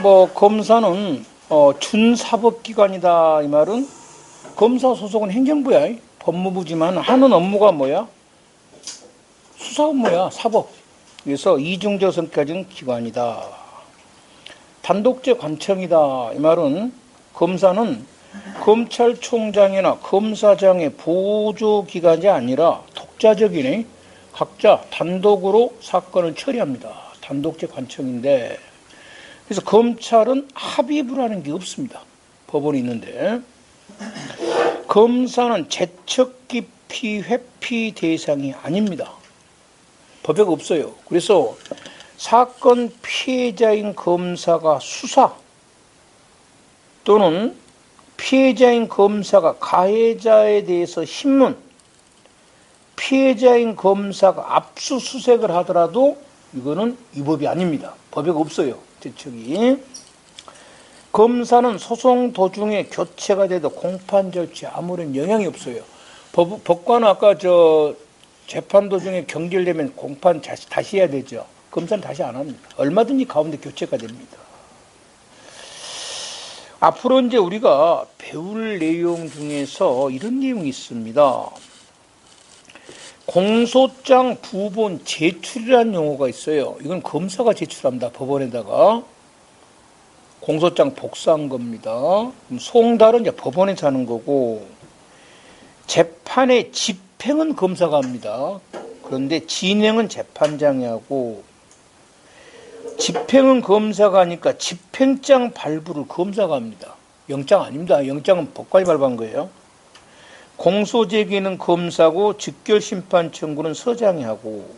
뭐 검사는 준사법기관이다 이 말은 검사 소속은 행정부야. 법무부지만 하는 업무가 뭐야? 수사 업무야. 사법. 그래서 이중적 성격인 기관이다. 단독제 관청이다 이 말은 검사는 검찰총장이나 검사장의 보조기관이 아니라 독자적이네. 각자 단독으로 사건을 처리합니다. 단독제 관청인데, 그래서 검찰은 합의부라는 게 없습니다. 법원이 있는데, 검사는 재척 기피 회피 대상이 아닙니다. 법에 없어요. 그래서 사건 피해자인 검사가 수사 또는 피해자인 검사가 가해자에 대해서 신문, 피해자인 검사가 압수수색을 하더라도 이거는 위법이 아닙니다. 법에 없어요. 재척이. 검사는 소송 도중에 교체가 돼도 공판 절차에 아무런 영향이 없어요. 법관은 아까 재판 도중에 경질되면 공판 다시 해야 되죠. 검사는 다시 안 합니다. 얼마든지 가운데 교체가 됩니다. 앞으로 이제 우리가 배울 내용 중에서 이런 내용이 있습니다. 공소장 부본 제출이라는 용어가 있어요. 이건 검사가 제출합니다. 법원에다가. 공소장 복사한 겁니다. 송달은 이제 법원에서 하는 거고, 재판의 집행은 검사가 합니다. 그런데 진행은 재판장이 하고, 집행은 검사가 하니까 집행장 발부를 검사가 합니다. 영장 아닙니다. 영장은 법관이 발부한 거예요. 공소 제기는 검사고 직결심판 청구는 서장이 하고,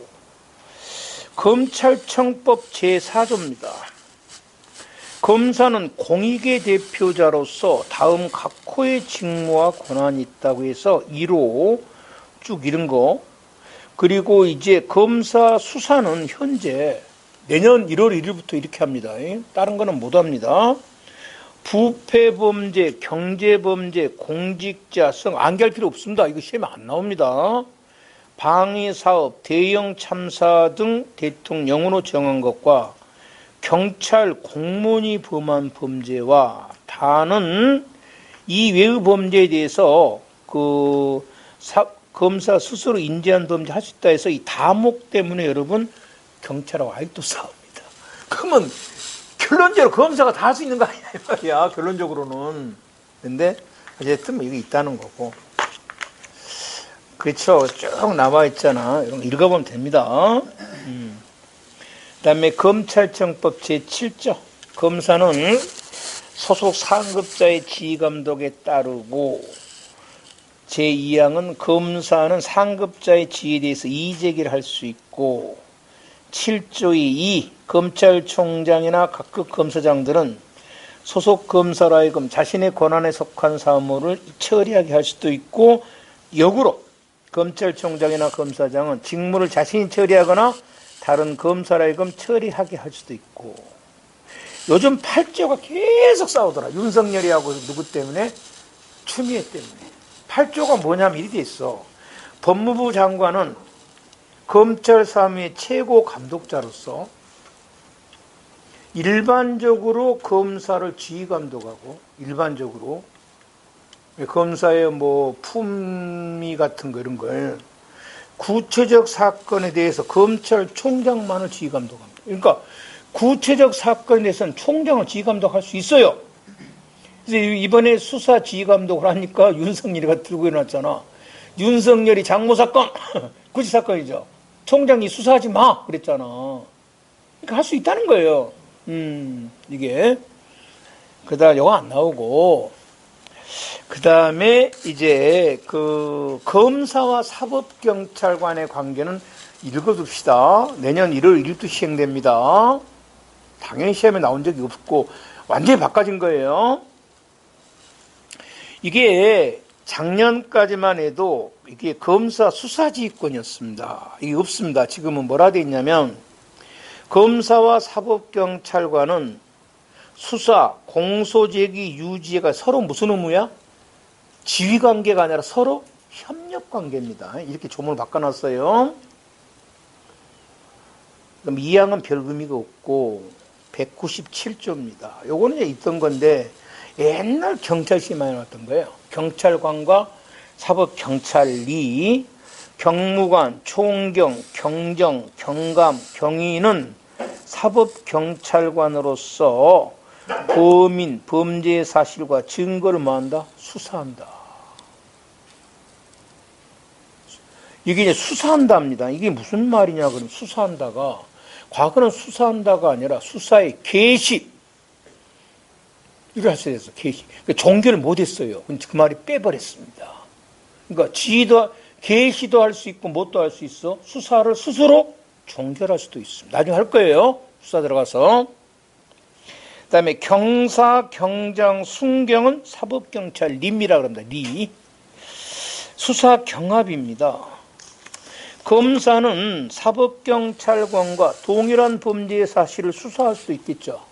검찰청법 제4조입니다. 검사는 공익의 대표자로서 다음 각호의 직무와 권한이 있다고 해서 1호 쭉 이런 거. 그리고 이제 검사 수사는 현재 내년 1월 1일부터 이렇게 합니다. 다른 거는 못 합니다. 부패범죄, 경제범죄, 공직자성 암기할 필요 없습니다. 이거 시험에 안 나옵니다. 방위사업, 대형 참사 등 대통령으로 정한 것과 경찰 공무원이 범한 범죄와 다는 이 외의 범죄에 대해서 검사 스스로 인지한 범죄 할 수 있다 해서 이 다목 때문에 여러분 경찰하고 아직도 싸웁니다. 그러면 결론적으로 검사가 다 할 수 있는 거 아니야 이 말이야. 결론적으로는. 근데 어쨌든 뭐 이게 있다는 거고. 그렇죠. 쭉 나와 있잖아. 이런 거 읽어보면 됩니다. 그다음에 검찰청법 제7조. 검사는 소속 상급자의 지휘감독에 따르고, 제2항은 검사는 상급자의 지휘에 대해서 이의제기를 할 수 있고, 7조의 2. 검찰총장이나 각급 검사장들은 소속 검사로 하여금 자신의 권한에 속한 사무를 처리하게 할 수도 있고, 역으로 검찰총장이나 검사장은 직무를 자신이 처리하거나 다른 검사로 하여금 처리하게 할 수도 있고. 요즘 8조가 계속 싸우더라. 윤석열이하고 누구 때문에? 추미애 때문에. 8조가 뭐냐면 이렇게 있어. 법무부 장관은 검찰 사무의 최고 감독자로서 일반적으로 검사를 지휘 감독하고, 일반적으로 검사의 뭐 품위 같은 거 이런 걸, 구체적 사건에 대해서 검찰총장만을 지휘 감독합니다. 그러니까 구체적 사건에 대해서는 총장을 지휘 감독할 수 있어요. 그래서 이번에 수사 지휘 감독을 하니까 윤석열이가 들고 일어났잖아. 윤석열이 장모 사건, 구치 사건이죠. 총장이 수사하지 마 그랬잖아. 그러니까 할 수 있다는 거예요. 이게. 그다음 영어 안 나오고, 그 다음에 이제 검사와 사법경찰관의 관계는 읽어둡시다. 내년 1월 1일부터 시행됩니다. 당연히 시험에 나온 적이 없고 완전히 바꿔진 거예요. 이게 작년까지만 해도 이게 검사 수사지휘권이었습니다. 이게 없습니다. 지금은 뭐라 돼 있냐면, 검사와 사법경찰관은 수사, 공소제기, 유지가 서로 무슨 의무야? 지휘관계가 아니라 서로 협력관계입니다. 이렇게 조문을 바꿔놨어요. 그럼 2항은 별 의미가 없고, 197조입니다. 요거는 이제 있던 건데 옛날 경찰 시험에 나왔던 거예요. 경찰관과 사법경찰리, 경무관, 총경, 경정, 경감, 경위는 사법경찰관으로서 범인, 범죄 사실과 증거를 뭐한다? 수사한다. 이게 이제 수사한다입니다. 이게 무슨 말이냐, 그럼 수사한다가, 과거는 수사한다가 아니라 수사의 개시. 이걸 하셔야 돼서, 개시. 그러니까 종결을 못했어요. 그 말이 빼버렸습니다. 그러니까 개시도 할 수 있고, 뭣도 할 수 있어? 수사를 스스로 종결할 수도 있습니다. 나중에 할 거예요. 수사 들어가서. 그 다음에 경사, 경장, 순경은 사법경찰림이라고 합니다. 리. 수사 경합입니다. 검사는 사법경찰관과 동일한 범죄의 사실을 수사할 수 있겠죠.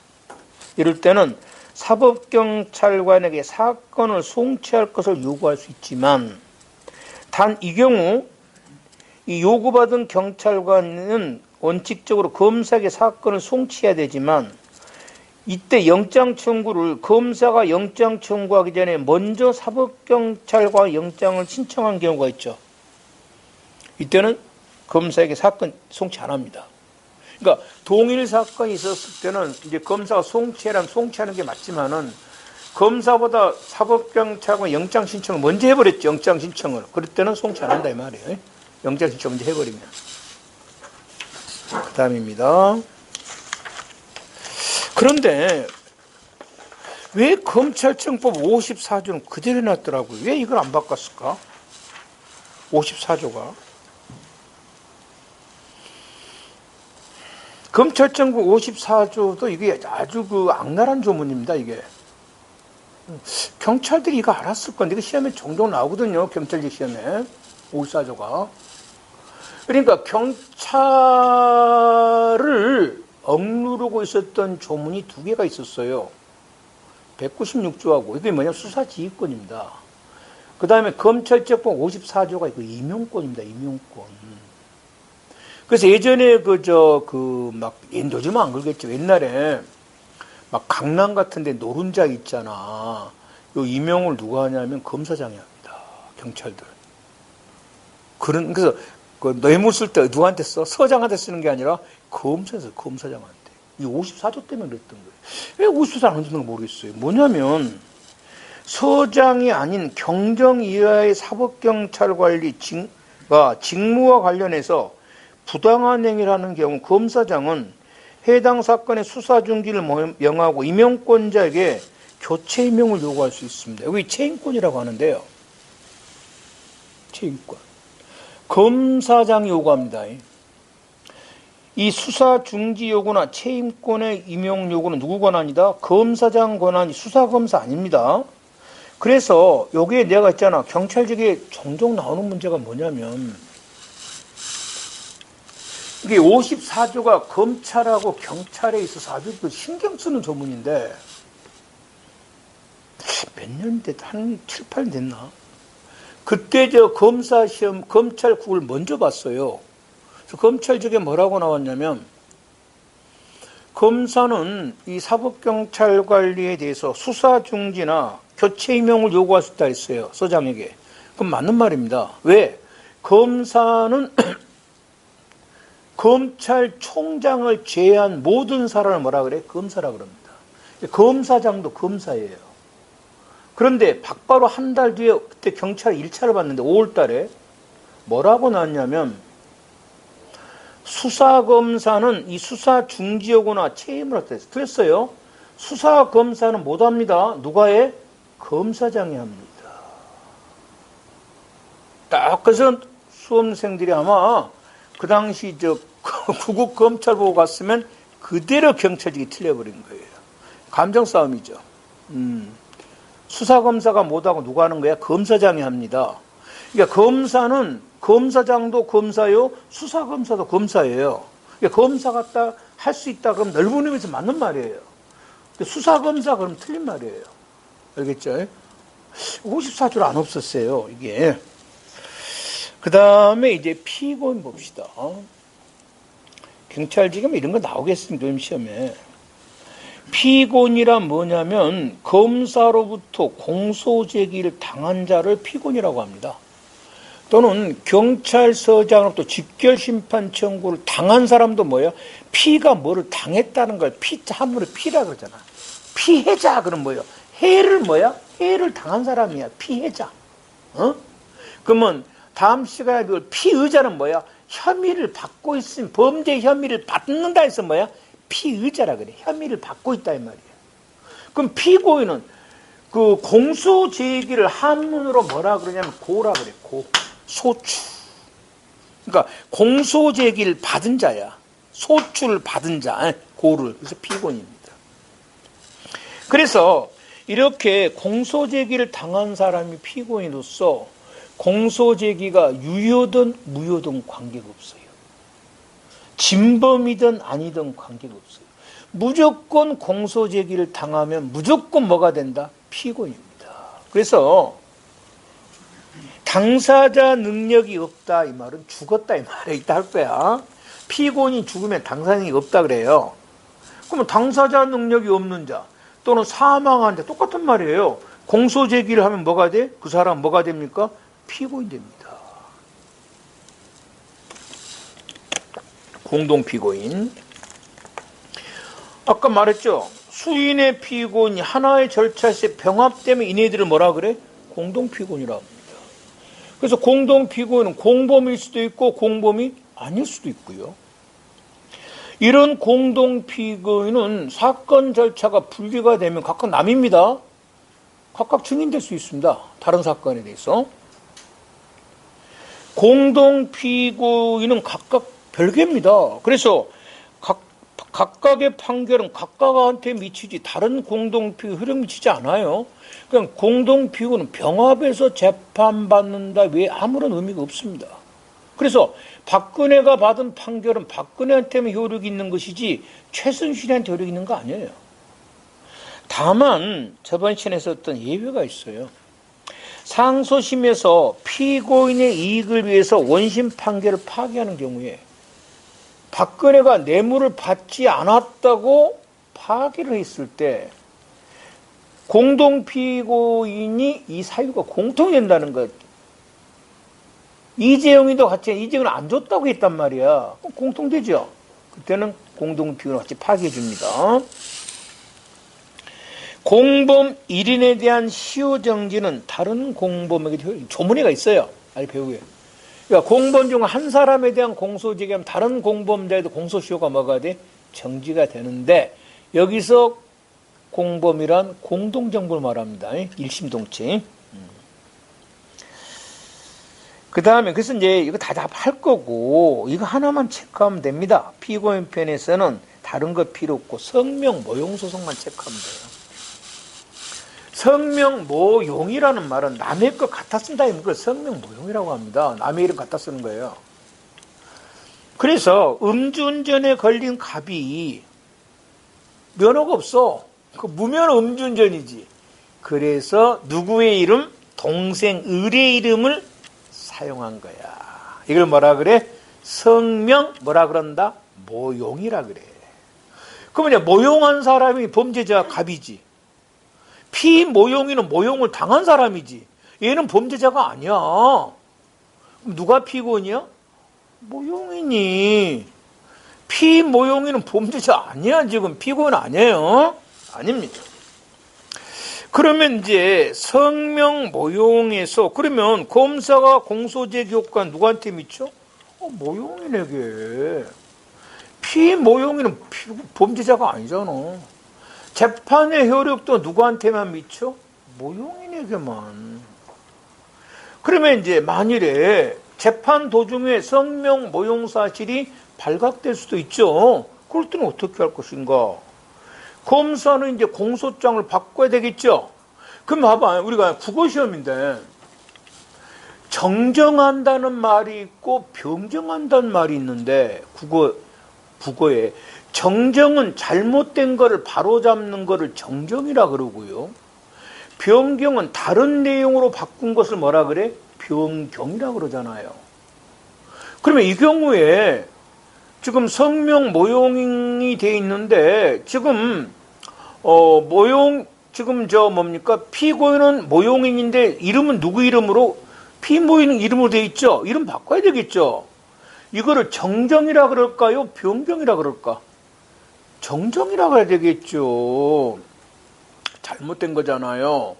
이럴 때는 사법경찰관에게 사건을 송치할 것을 요구할 수 있지만 단 이 경우 이 요구받은 경찰관은 원칙적으로 검사에게 사건을 송치해야 되지만 이때 영장 청구를 검사가 영장 청구하기 전에 먼저 사법경찰관 영장을 신청한 경우가 있죠. 이때는 검사에게 사건 송치 안 합니다. 그러니까 동일 사건이 있었을 때는 이제 검사가 송치하라면 송치하는 게 맞지만은 검사보다 사법경찰관 영장 신청을 먼저 해버렸죠. 영장 신청을. 그럴 때는 송치 안 한다 이 말이에요. 영장 신청 먼저 해버리면. 그 다음입니다. 그런데 왜 검찰청법 54조는 그대로 해놨더라고요. 왜 이걸 안 바꿨을까? 54조가. 검찰청법 54조도 이게 아주 악랄한 조문입니다, 이게. 경찰들이 이거 알았을 건데, 이거 시험에 종종 나오거든요, 경찰직 시험에. 54조가. 그러니까 경찰을 억누르고 있었던 조문이 두 개가 있었어요. 196조하고, 이게 뭐냐면 수사지휘권입니다. 그 다음에 검찰청법 54조가 이거 임용권입니다, 임용권. 그래서 예전에 요즘은 안 그러겠죠. 옛날에 막 강남 같은 데 노른자 있잖아. 요 임용을 누가 하냐면 검사장이 합니다. 경찰들. 그래서 뇌물 쓸 때 누구한테 써? 서장한테 쓰는 게 아니라 검사에서 검사장한테. 이 54조 때문에 그랬던 거예요. 왜 54조 안 하는지 모르겠어요. 뭐냐면 서장이 아닌 경정 이하의 사법경찰관리가 직무와 관련해서 부당한 행위를 하는 경우 검사장은 해당 사건의 수사 중지를 명하고 임용권자에게 교체 임용을 요구할 수 있습니다. 여기 채임권이라고 하는데요. 채임권. 검사장이 요구합니다. 이 수사 중지 요구나 채임권의 임용 요구는 누구 권한이다? 검사장 권한이 수사검사 아닙니다. 그래서 여기에 내가 있잖아. 경찰직에 종종 나오는 문제가 뭐냐면 이게 54조가 검찰하고 경찰에 있어서 아주 신경 쓰는 조문인데 몇 년 됐, 한 7, 8년 됐나? 그때 검사 시험, 검찰국을 먼저 봤어요. 그래서 검찰직에 뭐라고 나왔냐면 검사는 이 사법경찰관리에 대해서 수사 중지나 교체 임용을 요구할 수 있다 했어요. 서장에게. 그럼 맞는 말입니다. 왜? 검사는 검찰총장을 제외한 모든 사람을 뭐라 그래? 검사라 그럽니다. 검사장도 검사예요. 그런데 바로 한 달 뒤에 그때 경찰 1차를 봤는데 5월 달에 뭐라고 나왔냐면 수사검사는 이 수사 중지 요구나 채임을 했다. 틀렸어요. 수사검사는 못합니다. 누가 해? 검사장이 합니다. 딱 그래서 수험생들이 아마 그 당시 구국검찰 보고 갔으면 그대로 경찰직이 틀려버린 거예요. 감정 싸움이죠. 수사검사가 못하고 누가 하는 거야? 검사장이 합니다. 그러니까 검사는 검사장도 검사요, 수사검사도 검사예요. 그러니까 검사 같다 할 수 있다 그럼 넓은 의미에서 맞는 말이에요. 수사검사 그럼 틀린 말이에요. 알겠죠? 54조를 안 없었어요, 이게. 그 다음에 이제 피고인 봅시다. 경찰직이면 이런 거 나오겠습니까? 시험에. 피곤이란 뭐냐면 검사로부터 공소제기를 당한 자를 피곤이라고 합니다. 또는 경찰서장으로부터 직결심판 청구를 당한 사람도 뭐예요? 피가 뭐를 당했다는 걸 한문으로 피라 그러잖아. 피해자 그럼 뭐예요? 해를 뭐야? 해를 당한 사람이야. 피해자. 그러면 다음 시간에 그 피의자는 뭐야? 혐의를 받고 있으면 범죄 혐의를 받는다 해서 뭐야? 피의자라 그래. 혐의를 받고 있다 이 말이야. 그럼 피고인은 그 공소 제기를 한문으로 뭐라 그러냐면 고라 그래. 고. 소추. 그러니까 공소 제기를 받은 자야. 소추를 받은 자. 고를. 그래서 피고인입니다. 그래서 이렇게 공소 제기를 당한 사람이 피고인으로서 공소 제기가 유효든 무효든 관계가 없어요. 진범이든 아니든 관계가 없어요. 무조건 공소 제기를 당하면 무조건 뭐가 된다? 피고인입니다. 그래서 당사자 능력이 없다 이 말은 죽었다 이 말에 있다 할 거야. 피고인이 죽으면 당사자이 없다 그래요. 그러면 당사자 능력이 없는 자 또는 사망한 자 똑같은 말이에요. 공소 제기를 하면 뭐가 돼? 그 사람 뭐가 됩니까? 피고인 됩니다. 공동 피고인. 아까 말했죠. 수인의 피고인이 하나의 절차에서 병합되면 이네들을 뭐라 그래? 공동 피고인이라고 합니다. 그래서 공동 피고인은 공범일 수도 있고 공범이 아닐 수도 있고요. 이런 공동 피고인은 사건 절차가 분리가 되면 각각 남입니다. 각각 증인될 수 있습니다. 다른 사건에 대해서. 공동 피고인은 각각 별개입니다. 그래서 각각의 판결은 각각한테 미치지 다른 공동 피고인 흐름 미치지 않아요. 그냥 공동 피고는 병합해서 재판받는다 외에 아무런 의미가 없습니다. 그래서 박근혜가 받은 판결은 박근혜한테만 효력이 있는 것이지 최순실한테 효력이 있는 거 아니에요. 다만 저번 시간에 썼던 예외가 있어요. 상소심에서 피고인의 이익을 위해서 원심 판결을 파기하는 경우에 박근혜가 뇌물을 받지 않았다고 파기를 했을 때 공동 피고인이 이 사유가 공통이 된다는 것. 이재용이도 같이 이재용은 안 줬다고 했단 말이야. 공통되죠. 그때는 공동 피고인 같이 파기해 줍니다. 공범 1인에 대한 시효 정지는 다른 공범에게 조문회가 있어요. 아니 배우에. 그러니까 공범 중 한 사람에 대한 공소 제기하면 다른 공범자에도 공소시효가 뭐가 돼? 정지가 되는데 여기서 공범이란 공동정보를 말합니다. 일심동체. 그 다음에 그래서 이제 이거 다 할 거고 이거 하나만 체크하면 됩니다. 피고인 편에서는 다른 거 필요 없고 성명 모용 소송만 체크하면 돼요. 성명 모용이라는 말은 남의 것 갖다 쓴다 이걸 성명 모용이라고 합니다. 남의 이름 갖다 쓰는 거예요. 그래서 음주운전에 걸린 갑이 면허가 없어. 그 무면허 음주운전이지. 그래서 누구의 이름? 동생 을의 이름을 사용한 거야. 이걸 뭐라 그래? 성명 뭐라 그런다? 모용이라 그래. 그러면 모용한 사람이 범죄자 갑이지. 피모용이는 모용을 당한 사람이지. 얘는 범죄자가 아니야. 그럼 누가 피고인이야? 모용이니. 피모용이는 범죄자 아니야. 지금 피고인 아니에요. 아닙니다. 그러면 이제 성명 모용에서 그러면 검사가 공소제기 효과 누구한테 미쳐? 모용인에게. 피모용이는 범죄자가 아니잖아. 재판의 효력도 누구한테만 미쳐? 모용인에게만. 그러면 이제 만일에 재판 도중에 성명 모용 사실이 발각될 수도 있죠. 그럴 때는 어떻게 할 것인가? 검사는 이제 공소장을 바꿔야 되겠죠. 그럼 봐봐, 우리가 국어시험인데 정정한다는 말이 있고 변경한다는 말이 있는데 국어에 정정은 잘못된 거를 바로잡는 거를 정정이라 그러고요. 변경은 다른 내용으로 바꾼 것을 뭐라 그래? 변경이라 그러잖아요. 그러면 이 경우에 지금 성명 모용이 돼 있는데 지금 지금 뭡니까? 피고인은 모용인인데 이름은 누구 이름으로? 피모인 이름으로 돼 있죠? 이름 바꿔야 되겠죠? 이거를 정정이라 그럴까요? 변경이라 그럴까? 정정이라 해야 되겠죠. 잘못된 거잖아요.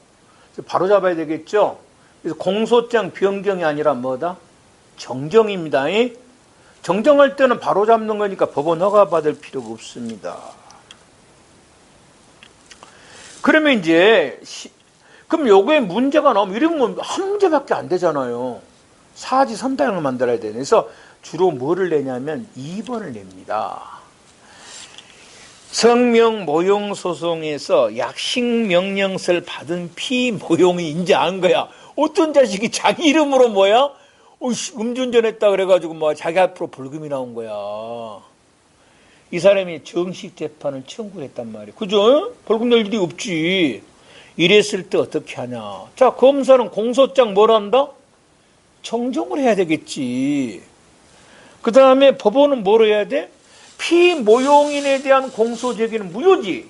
바로 잡아야 되겠죠? 그래서 공소장 변경이 아니라 뭐다? 정정입니다. 정정할 때는 바로 잡는 거니까 법원 허가 받을 필요가 없습니다. 그러면 이제 그럼 요거에 문제가 나오면 이러면 한 문제밖에 안 되잖아요. 사지 선당을 만들어야 되네. 그래서 주로 뭐를 내냐면 2번을 냅니다. 성명 모용 소송에서 약식 명령서를 받은 피모용이 이제 안 거야. 어떤 자식이 자기 이름으로 뭐야? 음주운전했다 그래가지고 자기 앞으로 벌금이 나온 거야. 이 사람이 정식 재판을 청구를 했단 말이야. 그죠? 벌금 낼 일이 없지. 이랬을 때 어떻게 하냐. 자, 검사는 공소장 뭘 한다? 정정을 해야 되겠지. 그 다음에 법원은 뭘 해야 돼? 피모용인에 대한 공소 제기는 무효지.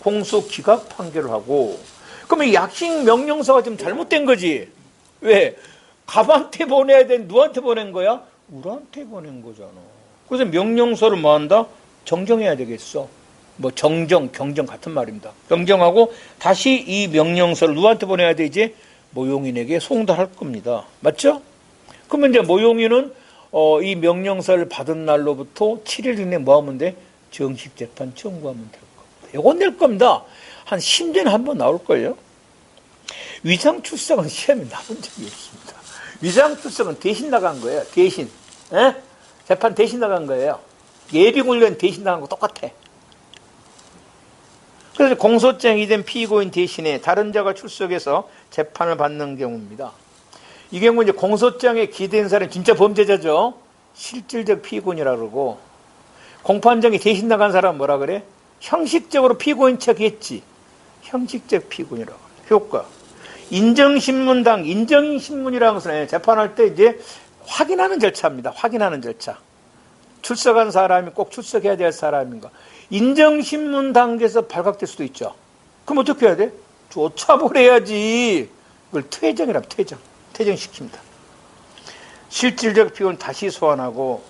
공소 기각 판결을 하고. 그러면 약식 명령서가 좀 잘못된 거지. 왜? 갑한테 보내야 돼? 누구한테 보낸 거야? 우리한테 보낸 거잖아. 그래서 명령서를 뭐 한다? 정정해야 되겠어. 정정, 경정 같은 말입니다. 정정하고 다시 이 명령서를 누구한테 보내야 되지? 모용인에게 송달할 겁니다. 맞죠? 그러면 이제 모용인은 이 명령서를 받은 날로부터 7일 이내 뭐 하면 돼? 정식 재판 청구하면 될 겁니다. 이건 낼 겁니다. 한 10년에 한 번 나올 거예요. 위장 출석은 시험에 나온 적이 없습니다. 위장 출석은 대신 나간 거예요. 대신. 재판 대신 나간 거예요. 예비군련 대신 나간 거 똑같아. 그래서 공소장이 된 피고인 대신에 다른 자가 출석해서 재판을 받는 경우입니다. 이 경우 이제 공소장에 기대된 사람이 진짜 범죄자죠. 실질적 피고인이라 그러고, 공판장에 대신 나간 사람은 뭐라 그래? 형식적으로 피고인 척했지. 형식적 피고인이라고. 효과. 인정신문당, 인정신문이라는 것은 재판할 때 이제 확인하는 절차입니다. 확인하는 절차. 출석한 사람이 꼭 출석해야 될 사람인가. 인정신문 단계에서 발각될 수도 있죠. 그럼 어떻게 해야 돼? 쫓아보내야지. 그걸 퇴정이라 퇴정. 퇴정시킵니다. 실질적 피고는 다시 소환하고,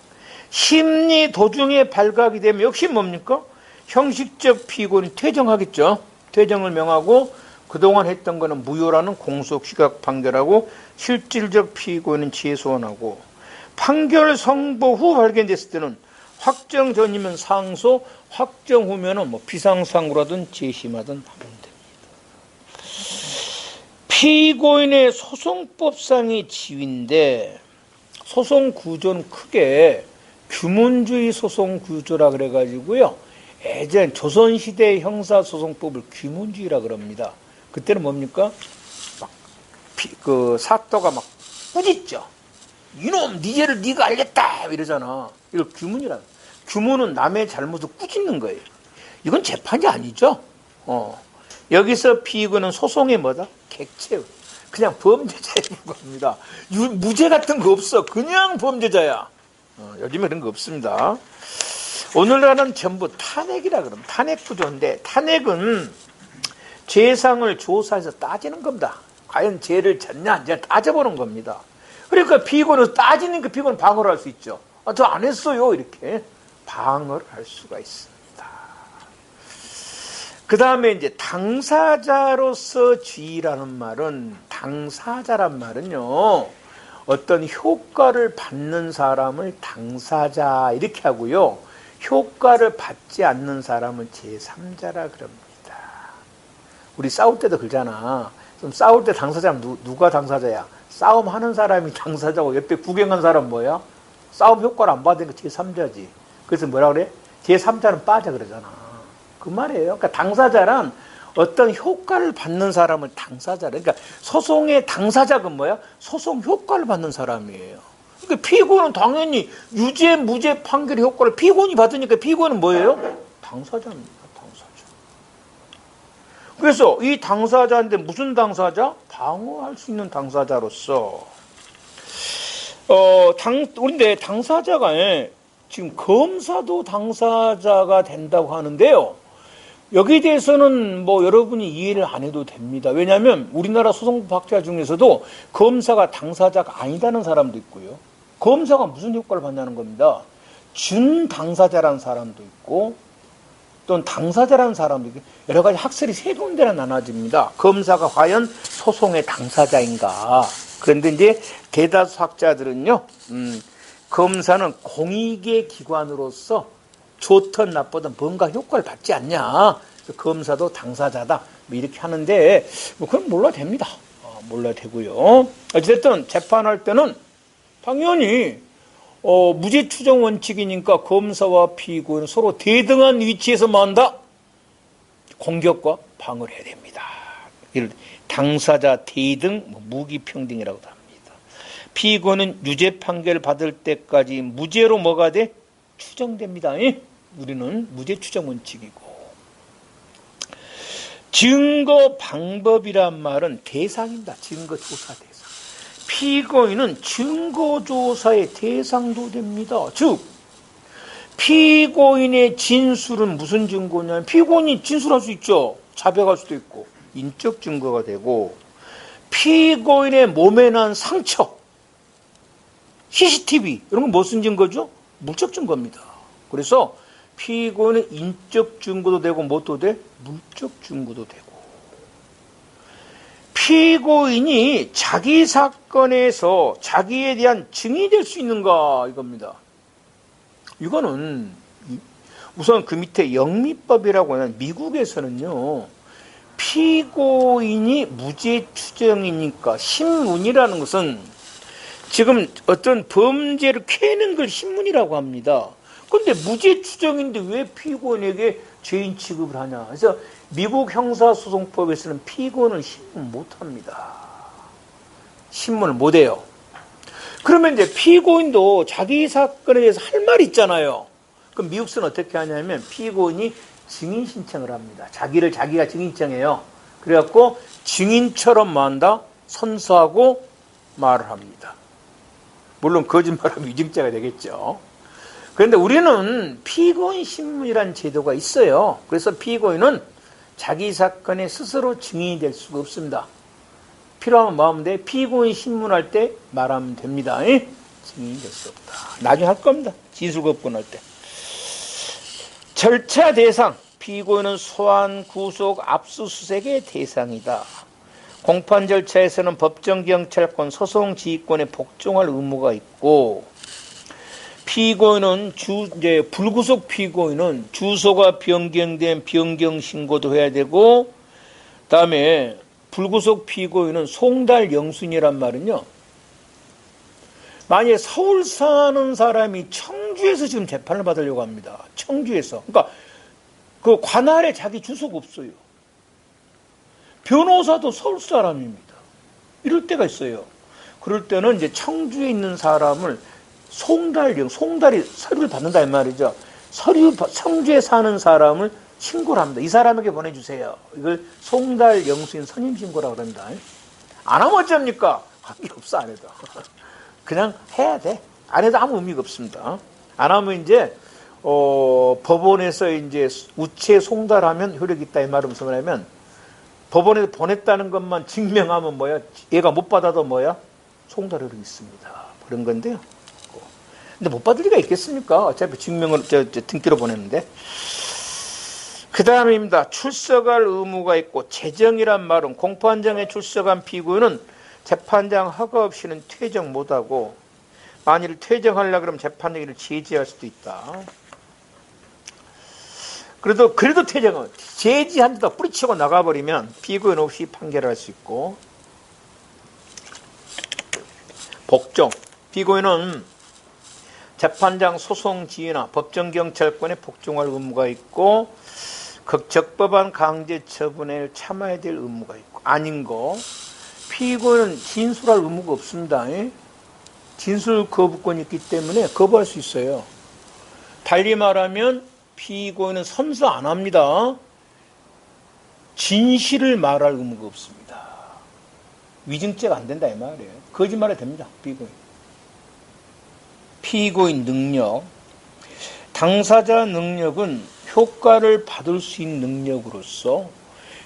심리 도중에 발각이 되면 역시 뭡니까? 형식적 피고는 퇴정하겠죠. 퇴정을 명하고 그동안 했던 거는 무효라는 공소 기각 판결하고, 실질적 피고는 재소환하고, 판결 선고 후 발견됐을 때는 확정 전이면 상소, 확정 후면은 비상상고라든 재심하든 하면 됩니다. 피고인의 소송법상의 지위인데, 소송 구조는 크게 규문주의 소송 구조라 그래가지고요. 예전 조선시대 형사소송법을 규문주의라 그럽니다. 그때는 뭡니까? 사또가 꾸짖죠. 이놈, 네 죄를 네가 알겠다 이러잖아. 이걸 규문이라. 규문은 남의 잘못을 꾸짖는 거예요. 이건 재판이 아니죠. 여기서 피고는 소송의 뭐다? 객체. 그냥 범죄자인 겁니다. 무죄 같은 거 없어. 그냥 범죄자야. 요즘에 그런 거 없습니다. 오늘날은 전부 탄핵이라 그러면 탄핵 구조인데, 탄핵은 죄상을 조사해서 따지는 겁니다. 과연 죄를 졌냐 안 졌냐 따져보는 겁니다. 그러니까 피고는 따지니까 피고는 방어를 할 수 있죠. 저 안 했어요. 이렇게 방어를 할 수가 있습니다. 그 다음에 이제 당사자로서 지위라는 말은, 당사자란 말은요, 어떤 효과를 받는 사람을 당사자 이렇게 하고요, 효과를 받지 않는 사람은 제3자라 그럽니다. 우리 싸울 때도 그러잖아. 좀 싸울 때 당사자면 누가 당사자야? 싸움하는 사람이 당사자고 옆에 구경한 사람 뭐야? 싸움 효과를 안 받으니까 제3자지. 그래서 뭐라 그래? 제3자는 빠져 그러잖아. 그 말이에요. 그러니까 당사자란 어떤 효과를 받는 사람을 당사자라. 그러니까 소송의 당사자가 뭐야? 소송 효과를 받는 사람이에요. 그러니까 피고는 당연히 유죄, 무죄 판결의 효과를 피고인이 받으니까 피고는 뭐예요? 당사자입니다. 당사자. 그래서 이 당사자인데 무슨 당사자? 방어할 수 있는 당사자로서 우리인데 당사자가 지금 검사도 당사자가 된다고 하는데요. 여기에 대해서는 뭐 여러분이 이해를 안 해도 됩니다. 왜냐하면 우리나라 소송법학자 중에서도 검사가 당사자가 아니다는 사람도 있고요. 검사가 무슨 효과를 받냐는 겁니다. 준당사자라는 사람도 있고 또는 당사자라는 사람도 있고 여러 가지 학설이 세 군데나 나눠집니다. 검사가 과연 소송의 당사자인가? 그런데 이제 대다수 학자들은요, 검사는 공익의 기관으로서 좋든 나쁘든 뭔가 효과를 받지 않냐. 검사도 당사자다. 뭐 이렇게 하는데, 뭐 그건 몰라도 됩니다. 몰라도 되고요. 어쨌든 재판할 때는 당연히 무죄 추정 원칙이니까 검사와 피고는 서로 대등한 위치에서 만다 공격과 방어를 해야 됩니다. 이를 당사자 대등, 무기평등이라고도 합니다. 피고는 유죄 판결을 받을 때까지 무죄로 뭐가 돼? 추정됩니다. 우리는 무죄 추정 원칙이고. 증거 방법이란 말은 대상입니다. 증거 조사 대상. 피고인은 증거 조사의 대상도 됩니다. 즉 피고인의 진술은 무슨 증거냐면 피고인이 진술할 수 있죠. 자백할 수도 있고 인적 증거가 되고 피고인의 몸에 난 상처, CCTV 이런 건 무슨 증거죠? 물적 증거입니다. 그래서 피고인은 인적 증거도 되고 뭣도 돼? 물적 증거도 되고 피고인이 자기 사건에서 자기에 대한 증인이 될 수 있는가 이겁니다. 이거는 우선 그 밑에 영미법이라고 하는 미국에서는요. 피고인이 무죄 추정이니까 신문이라는 것은 지금 어떤 범죄를 캐는 걸 신문이라고 합니다. 그런데 무죄 추정인데 왜 피고인에게 죄인 취급을 하냐. 그래서 미국 형사소송법에서는 피고인은 신문 못합니다. 신문을 못해요. 그러면 이제 피고인도 자기 사건에 대해서 할 말이 있잖아요. 그럼 미국서는 어떻게 하냐면 피고인이 증인 신청을 합니다. 자기가 증인 신청해요. 그래갖고 증인처럼 만다 선서하고 말을 합니다. 물론 거짓말하면 위증죄가 되겠죠. 그런데 우리는 피고인 신문이라는 제도가 있어요. 그래서 피고인은 자기 사건에 스스로 증인이 될 수가 없습니다. 필요하면 뭐 하면 돼? 피고인 신문할 때 말하면 됩니다. 증인이 될 수 없다. 나중에 할 겁니다. 진술거부권 할 때. 절차 대상. 피고인은 소환, 구속, 압수수색의 대상이다. 공판 절차에서는 법정 경찰권, 소송 지휘권에 복종할 의무가 있고 피고인은 불구속 피고인은 주소가 변경된 변경 신고도 해야 되고 그다음에 불구속 피고인은 송달 영순이란 말은요. 만약에 서울 사는 사람이 청주에서 지금 재판을 받으려고 합니다. 청주에서. 그러니까 그 관할에 자기 주소가 없어요. 변호사도 서울 사람입니다. 이럴 때가 있어요. 그럴 때는 이제 청주에 있는 사람을 송달이 서류를 받는다 이 말이죠. 청주에 사는 사람을 신고를 합니다. 이 사람에게 보내주세요. 이걸 송달 영수인 선임 신고라고 합니다. 안 하면 어쩝니까? 관계없어 안 해도. 그냥 해야 돼. 안 해도 아무 의미가 없습니다. 안 하면 이제 법원에서 이제 우체 송달하면 효력이 있다 이 말은 무슨 말이냐면 법원에 보냈다는 것만 증명하면 뭐야? 얘가 못 받아도 뭐야? 송달 효력이 있습니다. 그런 건데요. 근데 못 받을 리가 있겠습니까? 어차피 증명을 등기로 보냈는데. 그 다음입니다. 출석할 의무가 있고 재정이란 말은 공판장에 출석한 피고인은 재판장 허가 없이는 퇴정 못하고 만일 퇴정하려고 그러면 재판장을 제지할 수도 있다. 그래도 퇴정은 제지한 데다 뿌리치고 나가버리면 피고인 없이 판결할 수 있고 복종. 피고인은 재판장 소송 지휘나 법정 경찰권에 복종할 의무가 있고 적법한 강제 처분에 참아야 될 의무가 있고 아닌 거 피고인은 진술할 의무가 없습니다. 진술 거부권이 있기 때문에 거부할 수 있어요. 달리 말하면 피고인은 선서 안 합니다. 진실을 말할 의무가 없습니다. 위증죄가 안 된다 이 말이에요. 거짓말해도 됩니다. 피고인 능력. 당사자 능력은 효과를 받을 수 있는 능력으로서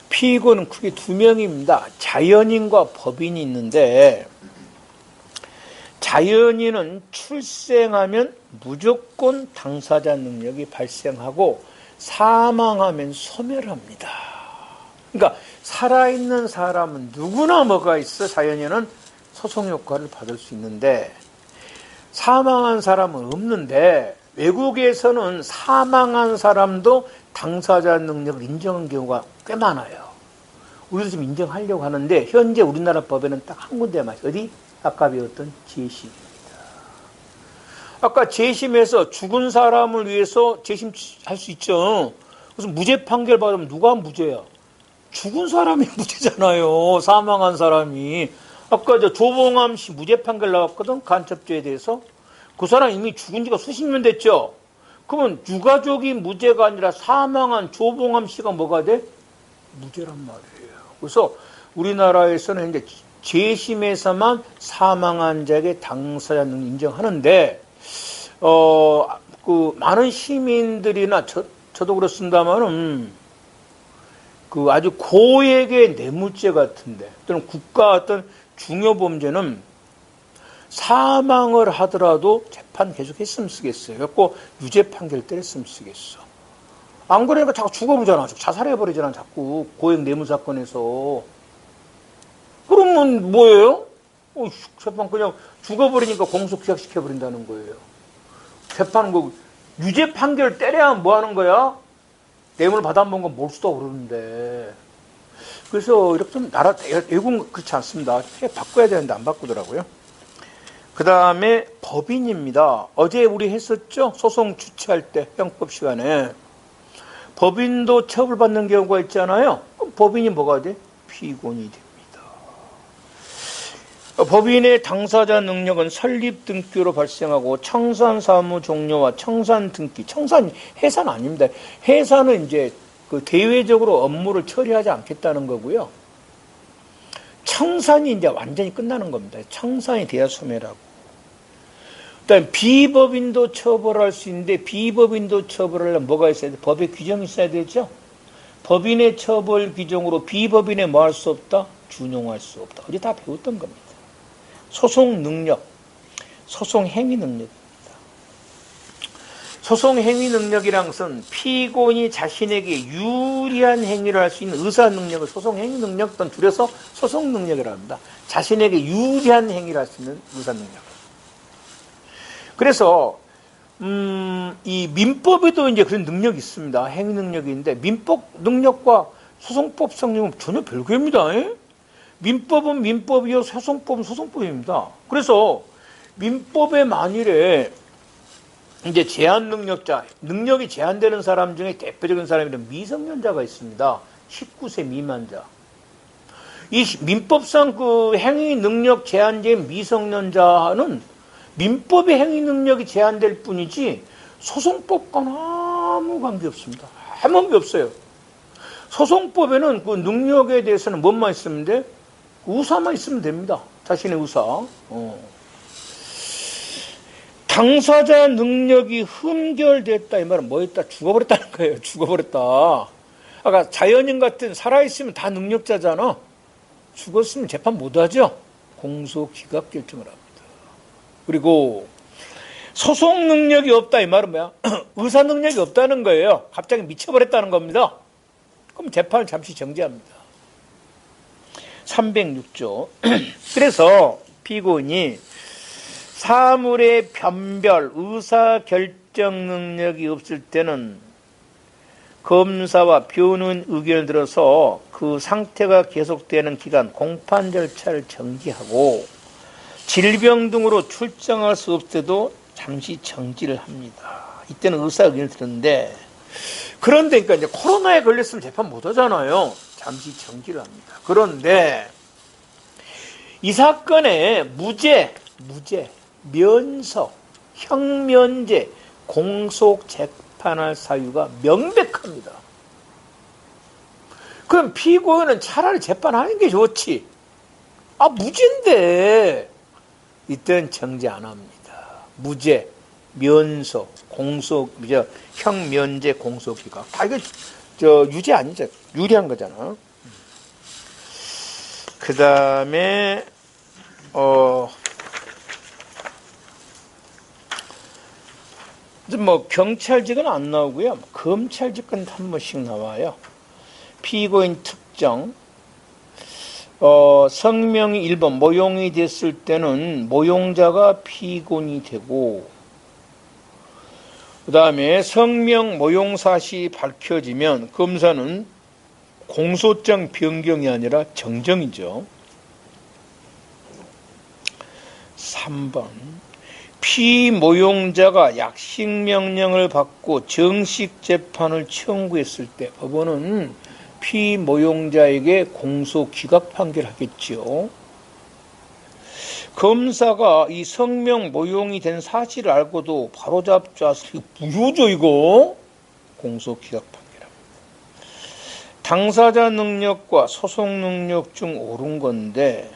피고는 크게 두 명입니다. 자연인과 법인이 있는데, 자연인은 출생하면 무조건 당사자 능력이 발생하고 사망하면 소멸합니다. 그러니까 살아있는 사람은 누구나 뭐가 있어 자연인은 소송 효과를 받을 수 있는데, 사망한 사람은 없는데, 외국에서는 사망한 사람도 당사자 능력을 인정한 경우가 꽤 많아요. 우리도 좀 인정하려고 하는데 현재 우리나라 법에는 딱 한 군데만 있어요. 어디? 아까 배웠던 재심입니다. 아까 재심에서 죽은 사람을 위해서 재심할 수 있죠. 그래서 무죄 판결 받으면 누가 무죄야? 죽은 사람이 무죄잖아요. 사망한 사람이. 아까 저 조봉암 씨 무죄 판결 나왔거든. 간첩죄에 대해서. 그 사람 이미 죽은 지가 수십 년 됐죠. 그러면 유가족이 무죄가 아니라 사망한 조봉암 씨가 뭐가 돼? 무죄란 말이에요. 그래서 우리나라에서는 이제 재심에서만 사망한 자에게 당사자 능력 인정하는데, 많은 시민들이나 저도 그렇습니다만은 아주 고액의 뇌물죄 같은데 또는 국가 어떤 중요 범죄는 사망을 하더라도 재판 계속 했으면 쓰겠어요. 그래갖고 유죄 판결 때렸으면 쓰겠어. 안 그러니까 자꾸 죽어보잖아. 자살해버리잖아. 자꾸 고액 뇌물 사건에서. 그러면 뭐예요? 재판 그냥 죽어버리니까 공소 기각시켜버린다는 거예요. 재판 유죄 판결 때려야 뭐 하는 거야? 뇌물 받아먹은 건 몰수도 그러는데. 그래서 이렇게 좀 외국은 그렇지 않습니다. 바꿔야 되는데 안 바꾸더라고요. 그 다음에 법인입니다. 어제 우리 했었죠? 소송 주체할 때 형법 시간에. 법인도 처벌받는 경우가 있잖아요. 그럼 법인이 뭐가 돼? 피고인이 됩니다. 법인의 당사자 능력은 설립 등기로 발생하고 청산 사무 종료와 청산 등기, 청산 해산 아닙니다. 해산은 이제 대외적으로 업무를 처리하지 않겠다는 거고요. 청산이 이제 완전히 끝나는 겁니다. 청산이 돼야 소멸하고. 그다음에 비법인도 처벌할 수 있는데 비법인도 처벌하려면 뭐가 있어야 돼? 법의 규정이 있어야 되죠. 법인의 처벌 규정으로 비법인에 뭐 할 수 없다? 준용할 수 없다. 어제 다 배웠던 겁니다. 소송 능력, 소송 행위 능력입니다. 소송 행위 능력이란 것은 피고인이 자신에게 유리한 행위를 할 수 있는 의사 능력을 소송 행위 능력 또는 줄여서 소송 능력이라고 합니다. 자신에게 유리한 행위를 할 수 있는 의사 능력. 그래서 이 민법에도 이제 그런 능력이 있습니다. 행위 능력이 있는데 민법 능력과 소송법 성능은 전혀 별개입니다. 민법은 민법이요, 소송법은 소송법입니다. 그래서 민법에 만일에 이제 제한 능력자, 능력이 제한되는 사람 중에 대표적인 사람이란 미성년자가 있습니다. 19세 미만자. 이 민법상 행위 능력 제한제인 미성년자는 민법의 행위 능력이 제한될 뿐이지 소송법과는 아무 관계 없습니다. 아무 관계 없어요. 소송법에는 그 능력에 대해서는 뭐만 있으면 돼? 의사만 있으면 됩니다. 자신의 의사. 당사자 능력이 흠결됐다 이 말은 뭐였다? 죽어버렸다는 거예요. 죽어버렸다. 아까 자연인 같은 살아있으면 다 능력자잖아. 죽었으면 재판 못하죠. 공소 기각 결정을 합니다. 그리고 소송 능력이 없다 이 말은 뭐야? 의사 능력이 없다는 거예요. 갑자기 미쳐버렸다는 겁니다. 그럼 재판을 잠시 정지합니다. 306조. 그래서 피고인이 사물의 변별, 의사결정 능력이 없을 때는 검사와 변호인 의견을 들어서 그 상태가 계속되는 기간 공판 절차를 정지하고 질병 등으로 출정할 수 없을 때도 잠시 정지를 합니다. 이때는 의사 의견을 들었는데, 그런데 그러니까 이제 코로나에 걸렸으면 재판 못 하잖아요. 잠시 정지를 합니다. 그런데 이 사건에 무죄, 면석, 형면제, 공속 재판할 사유가 명백합니다. 그럼 피고인은 차라리 재판하는 게 좋지. 무죄인데 이때는 정지 안 합니다. 무죄, 면서, 공소, 형면제, 공소기각. 다 이거 저 유죄 아니죠? 유리한 거잖아. 그 다음에 뭐 경찰직은 안 나오고요. 검찰직은 한 번씩 나와요. 피고인 특정, 성명이 1번 모용이 됐을 때는 모용자가 피고인이 되고, 그 다음에 성명 모용 사실이 밝혀지면 검사는 공소장 변경이 아니라 정정이죠. 3번 피모용자가 약식명령을 받고 정식 재판을 청구했을 때 법원은 피모용자에게 공소 기각 판결하겠지요. 검사가 이 성명 모용이 된 사실을 알고도 바로잡지 않았을 때 무효죠 이거. 공소 기각 판결합니다. 당사자 능력과 소송 능력 중 옳은 건데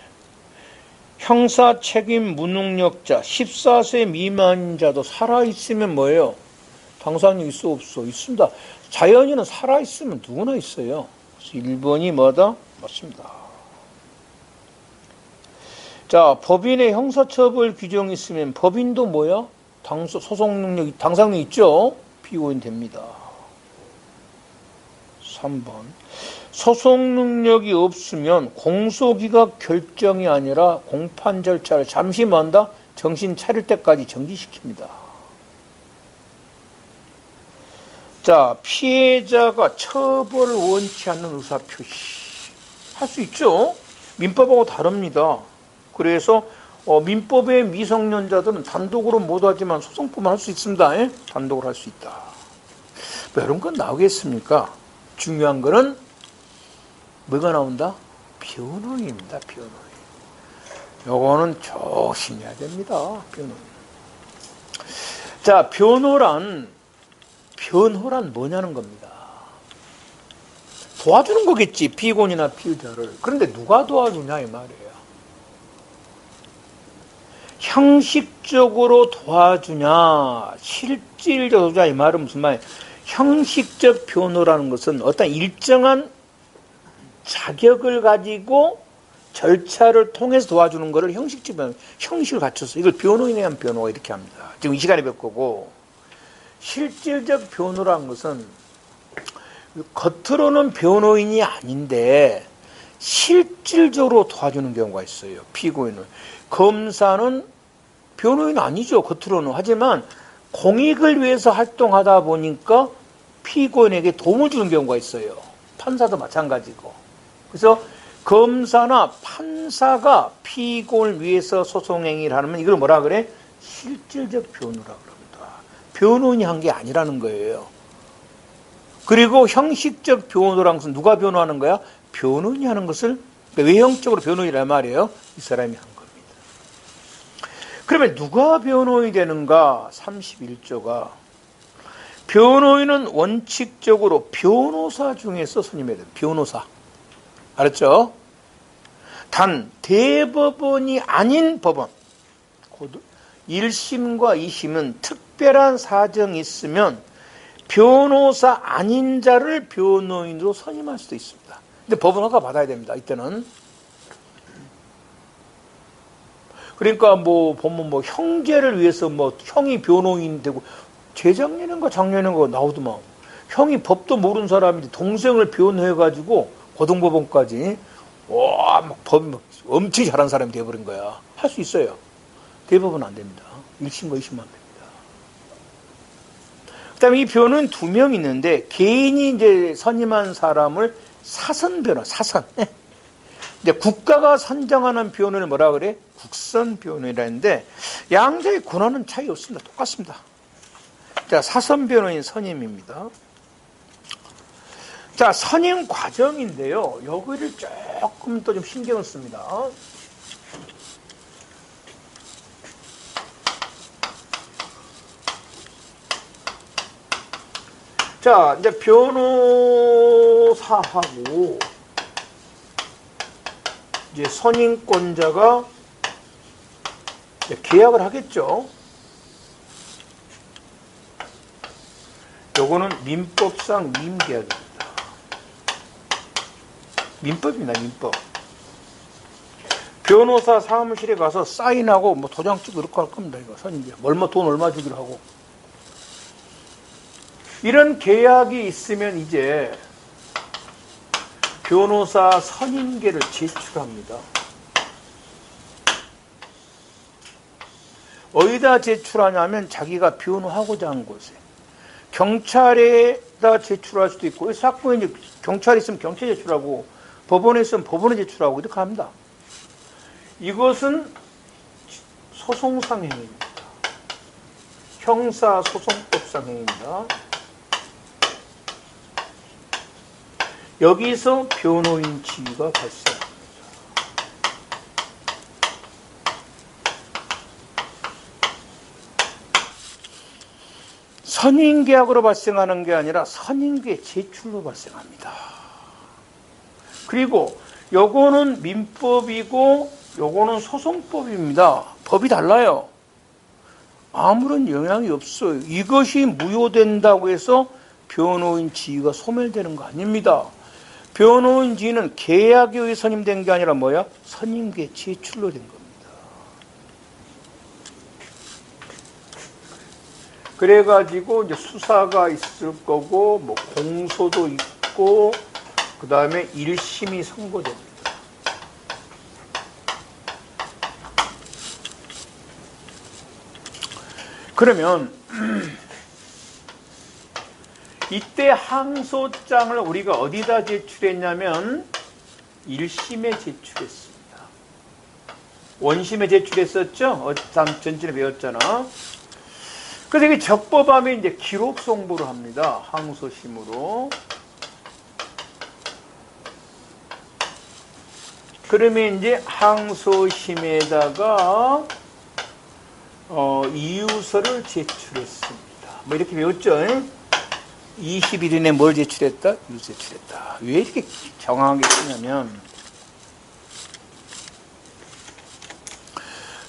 형사 책임 무능력자 14세 미만인 자도 살아있으면 뭐예요? 당사자는 있어 없어? 있습니다. 자연인은 살아있으면 누구나 있어요. 그래서 1번이 뭐다? 맞습니다. 자, 법인의 형사처벌 규정이 있으면 법인도 뭐야? 소송 능력, 당사자는 있죠? 피고인 됩니다. 3번 소송 능력이 없으면 공소기각 결정이 아니라 공판 절차를 잠시 뭐한다? 정신 차릴 때까지 정지시킵니다. 자, 피해자가 처벌을 원치 않는 의사표시 할 수 있죠? 민법하고 다릅니다. 그래서 민법의 미성년자들은 단독으로 못하지만 소송법만 할 수 있습니다. 예? 단독으로 할 수 있다. 뭐 이런 건 나오겠습니까? 중요한 거는 뭐가 나온다? 변호인입니다. 변호인. 요거는 조심해야 됩니다. 변호인. 자, 변호란 뭐냐는 겁니다. 도와주는 거겠지. 피고인이나 피의자를. 그런데 누가 도와주냐 이 말이에요. 형식적으로 도와주냐 실질적으로 도와주냐 이 말은 무슨 말이에요? 형식적 변호라는 것은 어떤 일정한 자격을 가지고 절차를 통해서 도와주는 것을 형식적 변호, 형식을 갖춰서 이걸 변호인에 의한 변호가 이렇게 합니다. 지금 이 시간에 볼 거고, 실질적 변호라는 것은 겉으로는 변호인이 아닌데 실질적으로 도와주는 경우가 있어요. 피고인은. 검사는 변호인 아니죠. 겉으로는. 하지만 공익을 위해서 활동하다 보니까 피고인에게 도움을 주는 경우가 있어요. 판사도 마찬가지고. 그래서 검사나 판사가 피고인을 위해서 소송행위를 하면 이걸 뭐라 그래? 실질적 변호라 그럽니다. 변호인이 한 게 아니라는 거예요. 그리고 형식적 변호라는 것은 누가 변호하는 거야? 변호인이 하는 것을 외형적으로 변호인이란 말이에요. 이 사람이 한 겁니다. 그러면 누가 변호인이 되는가? 31조가 변호인은 원칙적으로 변호사 중에서 선임해야 돼요. 변호사. 알았죠? 단 대법원이 아닌 법원 1심과 2심은 특별한 사정이 있으면 변호사 아닌 자를 변호인으로 선임할 수도 있습니다. 근데 법원 허가 받아야 됩니다. 이때는. 그러니까 보면 형제를 위해서 형이 변호인 되고 재작년인가 작년인가 나오더만 형이 법도 모르는 사람인데 동생을 변호해가지고 고등법원까지 법 엄청 잘하는 사람이 돼버린 거야. 할 수 있어요. 대법원은 안 됩니다. 1심과 2심만 됩니다. 그 다음에 이 변호인 2명 있는데 개인이 이제 선임한 사람을 사선 변호, 사선. 이제 국가가 선정하는 변호인을 뭐라 그래? 국선 변호인이라 했는데 양자의 권한은 차이 없습니다. 똑같습니다. 자, 사선 변호인 선임입니다. 자, 선임 과정인데요. 여기를 조금 더 좀 신경을 씁니다. 자, 이제 변호사하고 이제 선임권자가 이제 계약을 하겠죠. 요거는 민법상 위임계약입니다. 민법입니다, 민법. 변호사 사무실에 가서 사인하고 뭐 도장 찍고 이렇게 할 겁니다. 이거 선임계약. 얼마 돈 얼마 주기로 하고. 이런 계약이 있으면 이제 변호사 선임계를 제출합니다. 어디다 제출하냐면 자기가 변호하고자 하는 곳에. 경찰에다 제출할 수도 있고, 사건에 이제 경찰이 있으면 경찰에 제출하고, 법원에 있으면 법원에 제출하고, 이렇게 합니다. 이것은 소송상 행위입니다. 형사소송법상 행위입니다. 여기서 변호인 지위가 발생합니다. 선임계약으로 발생하는 게 아니라 선임계 제출로 발생합니다. 그리고 요거는 민법이고 요거는 소송법입니다. 법이 달라요. 아무런 영향이 없어요. 이것이 무효된다고 해서 변호인 지위가 소멸되는 거 아닙니다. 변호인 지위는 계약에 의해 선임된 게 아니라 뭐야? 선임계 제출로 된 겁니다. 그래가지고 이제 수사가 있을 거고, 뭐 공소도 있고, 그 다음에 1심이 선고됩니다. 그러면 이때 항소장을 우리가 어디다 제출했냐면 1심에 제출했습니다. 원심에 제출했었죠? 전전에 배웠잖아. 그래서 이게 적법하면 이제 기록 송부를 합니다. 항소심으로. 그러면 이제 항소심에다가 이유서를 제출했습니다. 뭐 이렇게 배웠죠? 20일 이내에 뭘 제출했다? 이유서 제출했다. 왜 이렇게 정확하게 쓰냐면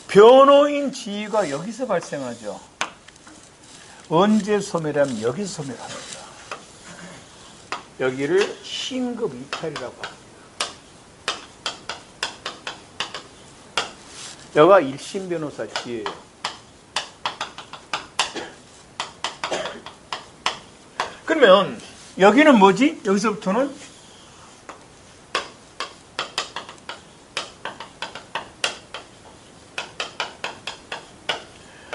변호인 지위가 여기서 발생하죠. 언제 소멸하면 여기서 소멸합니다. 여기를 신급 이탈이라고 합니다. 여기가 1심 변호사 지위예요. 그러면 여기는 뭐지? 여기서부터는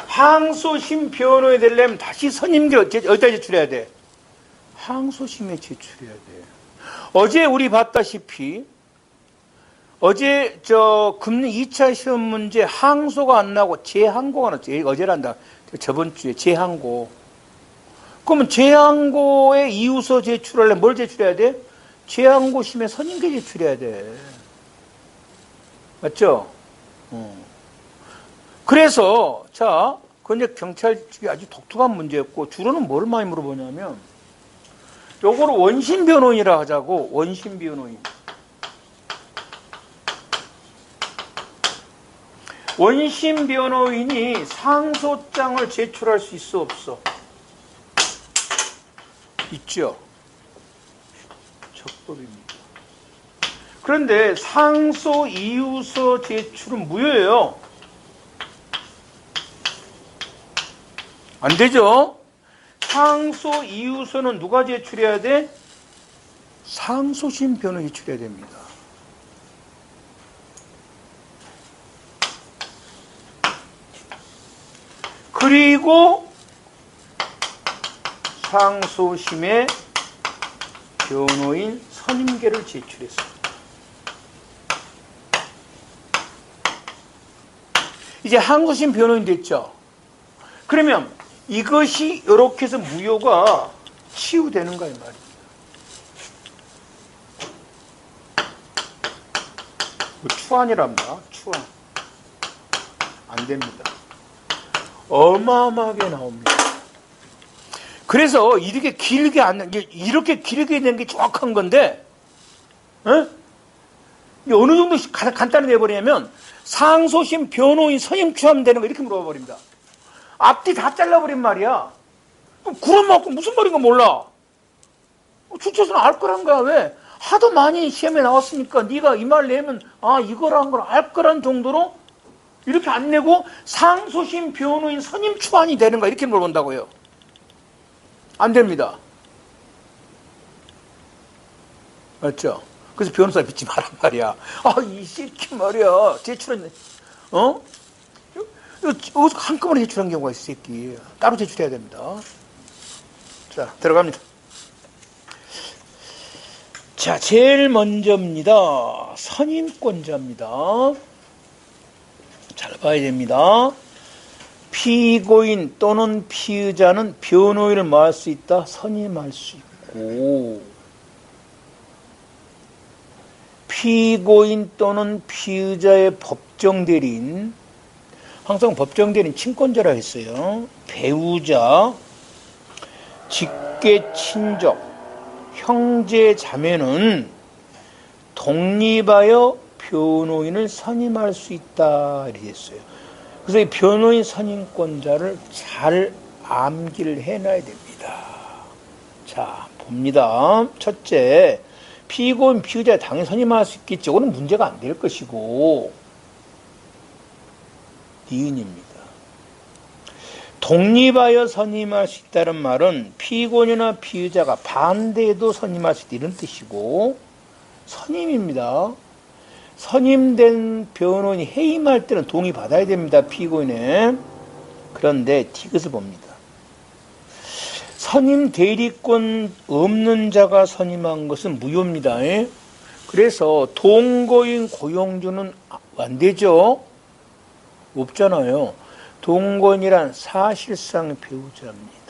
항소심 변호에 되려면 다시 선임계를 어디다 제출해야 돼? 항소심에 제출해야 돼. 어제 우리 봤다시피 어제 금리 2차 시험 문제 항소가 안 나고 재항고가 났죠. 어제란다. 저번 주에 재항고. 그러면 재항고에 이유서 제출하려면 뭘 제출해야 돼? 재항고심에 선임계 제출해야 돼. 맞죠? 그래서 자, 그건 이제 경찰 측이 아주 독특한 문제였고 주로는 뭘 많이 물어보냐면 요거를 원심 변호인이라 하자고. 원심 변호인. 원심 변호인이 상소장을 제출할 수 있어 없어? 있죠. 적법입니다. 그런데 상소 이유서 제출은 무효예요. 안 되죠. 상소 이유서는 누가 제출해야 돼? 상소심 변호인이 제출해야 됩니다. 그리고 상소심에 변호인 선임계를 제출했습니다. 이제 항소심 변호인 됐죠. 그러면 이것이 이렇게 해서 무효가 치유되는 거예요, 말입니다. 추안이랍니다. 추안. 안 됩니다. 어마어마하게 나옵니다. 그래서 이렇게 길게 이렇게 길게 된 게 정확한 건데, 어느 정도 간단히 내버리냐면 상소심 변호인 선임 취하면 되는 거 이렇게 물어버립니다. 앞뒤 다 잘라버린 말이야. 그런 만큼 무슨 말인가 몰라. 주체에서는 알 거란 거야. 왜? 하도 많이 시험에 나왔으니까 네가 이 말 내면 이거라는 걸 알 거란 정도로 이렇게 안 내고 상소심 변호인 선임 추안이 되는 거야. 이렇게 물어본다고요. 안 됩니다. 맞죠? 그래서 변호사 믿지 말란 말이야. 이 새끼 말이야. 제출했네. 여기서 한꺼번에 제출한 경우가 있어, 새끼. 따로 제출해야 됩니다. 자, 들어갑니다. 자, 제일 먼저입니다. 선임권자입니다. 잘 봐야 됩니다. 피고인 또는 피의자는 변호인을 뭐 할 수 있다? 선임할 수 있고, 피고인 또는 피의자의 법정 대리인, 항상 법정 대리인 친권자라 했어요. 배우자, 직계 친족, 형제 자매는 독립하여 변호인을 선임할 수 있다 이렇게 했어요. 그래서 이 변호인 선임권자를 잘 암기를 해놔야 됩니다. 자, 봅니다. 첫째, 피고인, 피의자 당연히 선임할 수 있겠죠. 그건 문제가 안 될 것이고, 니은입니다. 독립하여 선임할 수 있다는 말은 피고인이나 피의자가 반대해도 선임할 수 있다 이런 뜻이고, 선임입니다. 선임된 변호인이 해임할 때는 동의 받아야 됩니다. 피고인에. 그런데 이것을 봅니다. 선임 대리권 없는 자가 선임한 것은 무효입니다. 그래서 동거인 고용주는 안 되죠. 없잖아요. 동거인이란 사실상 배우자입니다.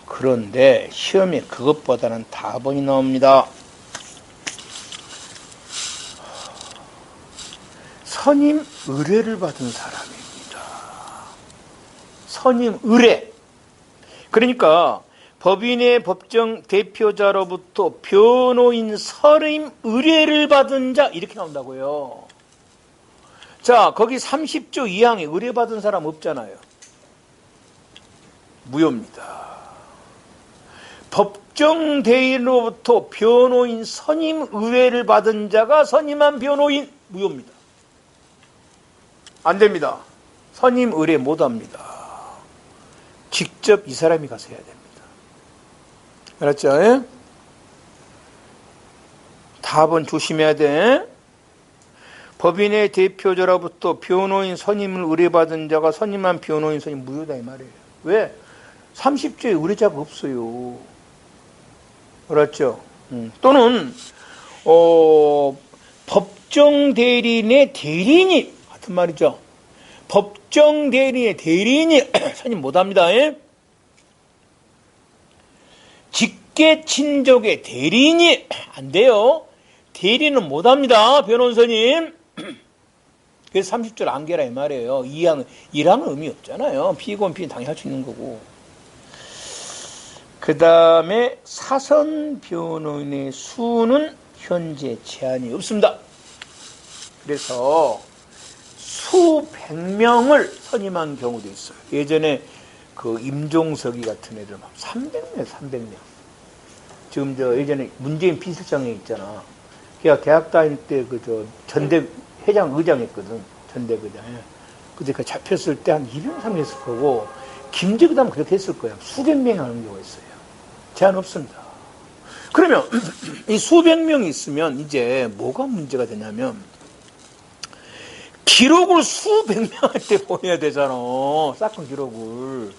그런데 시험에 그것보다는 다번이 나옵니다. 선임 의뢰를 받은 사람입니다. 선임 의뢰. 그러니까 법인의 법정 대표자로부터 변호인 선임 의뢰를 받은 자 이렇게 나온다고요. 자, 거기 30조 2항에 의뢰받은 사람 없잖아요. 무효입니다. 법정 대리인으로부터 변호인 선임 의뢰를 받은 자가 선임한 변호인 무효입니다. 안 됩니다. 선임 의뢰 못합니다. 직접 이 사람이 가서 해야 됩니다. 알았죠? 답은 조심해야 돼. 법인의 대표자로부터 변호인 선임을 의뢰받은 자가 선임한 변호인 선임 무효다 이 말이에요. 왜? 30조에 의뢰자가 없어요. 알았죠? 또는 법정 대리인의 대리인이 같은 말이죠. 법정 대리인의 대리인이 선임 못합니다. 직계 친족의 대리인이 안 돼요. 대리인은 못합니다. 변호인 선임. 그래서 30조를 안개라 이 말이에요. 1항은 의미 없잖아요. 피고인, 피의자 당연히 할 수 있는 거고. 그 다음에 사선 변호인의 수는 현재 제한이 없습니다. 그래서 수백 명을 선임한 경우도 있어요. 예전에 그 임종석이 같은 애들 막 300명, 300명. 지금 예전에 문재인 비서장에 있잖아. 걔가 대학 다닐 때 전대 회장 의장했거든. 전대회장에. 근데 그 잡혔을 때 한 200명, 300명 했을 거고, 김재규도 그렇게 했을 거야. 수백 명이 하는 경우가 있어요. 제한 없습니다. 그러면 이 수백 명이 있으면 이제 뭐가 문제가 되냐면 기록을 수백 명한테 보내야 되잖아. 사건 기록을.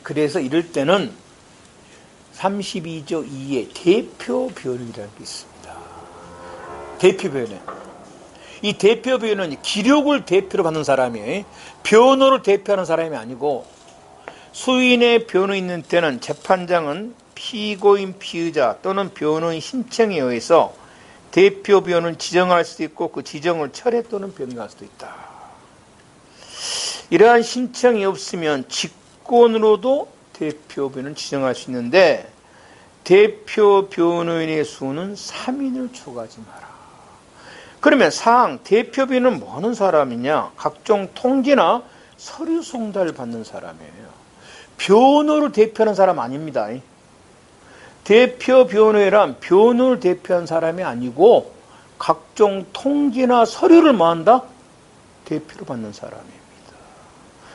그래서 이럴 때는 32조 2에 대표 변호인이라는 게 있습니다. 대표 변호인. 이 대표 변호인은 기록을 대표로 받는 사람이에요. 변호를 대표하는 사람이 아니고 수인의 변호인이 있는 때는 재판장은 피고인, 피의자 또는 변호인 신청에 의해서 대표 변호인을 지정할 수도 있고 그 지정을 철회 또는 변경할 수도 있다. 이러한 신청이 없으면 직권으로도 대표 변호인을 지정할 수 있는데 대표 변호인의 수는 3인을 초과하지 마라. 그러면 사항 대표비는 뭐 하는 사람이냐? 각종 통지나 서류 송달을 받는 사람이에요. 변호를 대표하는 사람 아닙니다. 대표 변호회란 변호를 대표한 사람이 아니고 각종 통지나 서류를 뭐 한다? 대표로 받는 사람입니다.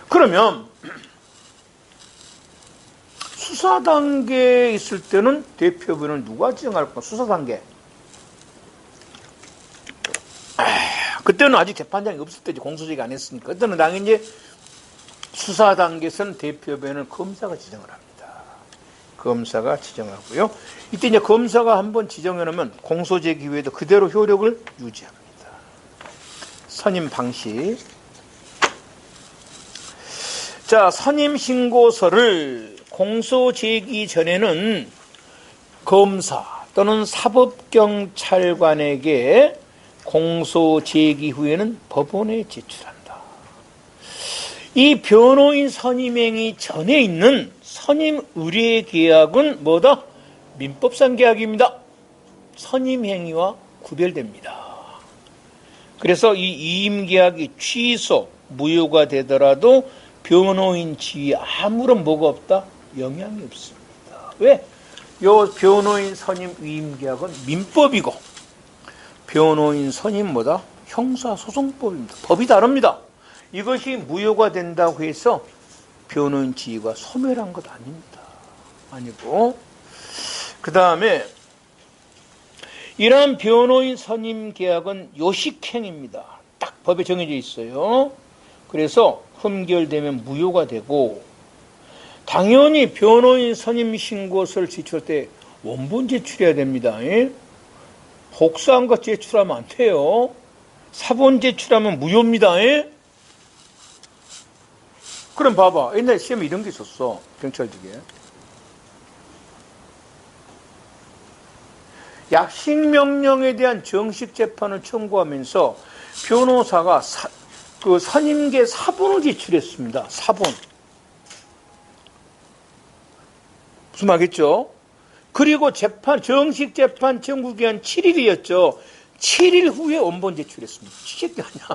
그러면 수사 단계에 있을 때는 대표변호를 누가 지정할 까? 수사 단계. 그때는 아직 재판장이 없을 때지, 공소제기 안 했으니까. 그때는 당연히 이제 수사 단계에서는 대표변호를 검사가 지정을 합니다. 검사가 지정하고요. 이때 이제 검사가 한번 지정해 놓으면 공소제기 후에도 그대로 효력을 유지합니다. 선임 방식. 자, 선임 신고서를 공소제기 전에는 검사 또는 사법경찰관에게 공소제기 후에는 법원에 제출한다. 이 변호인 선임행위 전에 있는 선임 의뢰 계약은 뭐다? 민법상 계약입니다. 선임행위와 구별됩니다. 그래서 이 이임계약이 취소, 무효가 되더라도 변호인 지위에 아무런 뭐가 없다? 영향이 없습니다. 왜? 요 변호인 선임 위임계약은 민법이고 변호인 선임보다 형사소송법입니다. 법이 다릅니다. 이것이 무효가 된다고 해서 변호인 지위가 소멸한 것 아닙니다. 아니고, 그 다음에 이러한 변호인 선임 계약은 요식행입니다. 딱 법에 정해져 있어요. 그래서 흠결되면 무효가 되고, 당연히 변호인 선임 신고서를 제출할 때 원본 제출해야 됩니다. 복사한 것 제출하면 안 돼요. 사본 제출하면 무효입니다. 그럼 봐봐. 옛날에 시험에 이런 게 있었어. 경찰직에. 약식명령에 대한 정식 재판을 청구하면서 변호사가 그 선임계 사본을 제출했습니다. 사본. 무슨 말이겠죠? 그리고 정식 재판 청구 기한 7일이었죠. 7일 후에 원본 제출했습니다. 시새끼 아니야.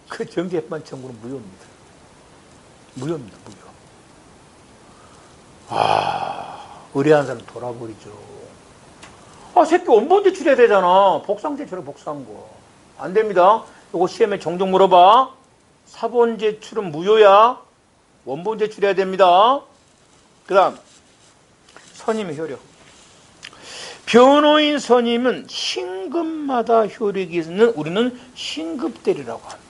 그 정식 재판 청구는 무효입니다. 무효입니다. 무효. 의뢰한 사람 돌아버리죠. 새끼 원본 제출해야 되잖아. 복상 제출은 복사한 거. 안 됩니다. 이거 시험에 종종 물어봐. 사본 제출은 무효야. 원본 제출해야 됩니다. 그 다음 선임의 효력. 변호인 선임은 신급마다 효력이 있는 우리는 신급대리라고 합니다.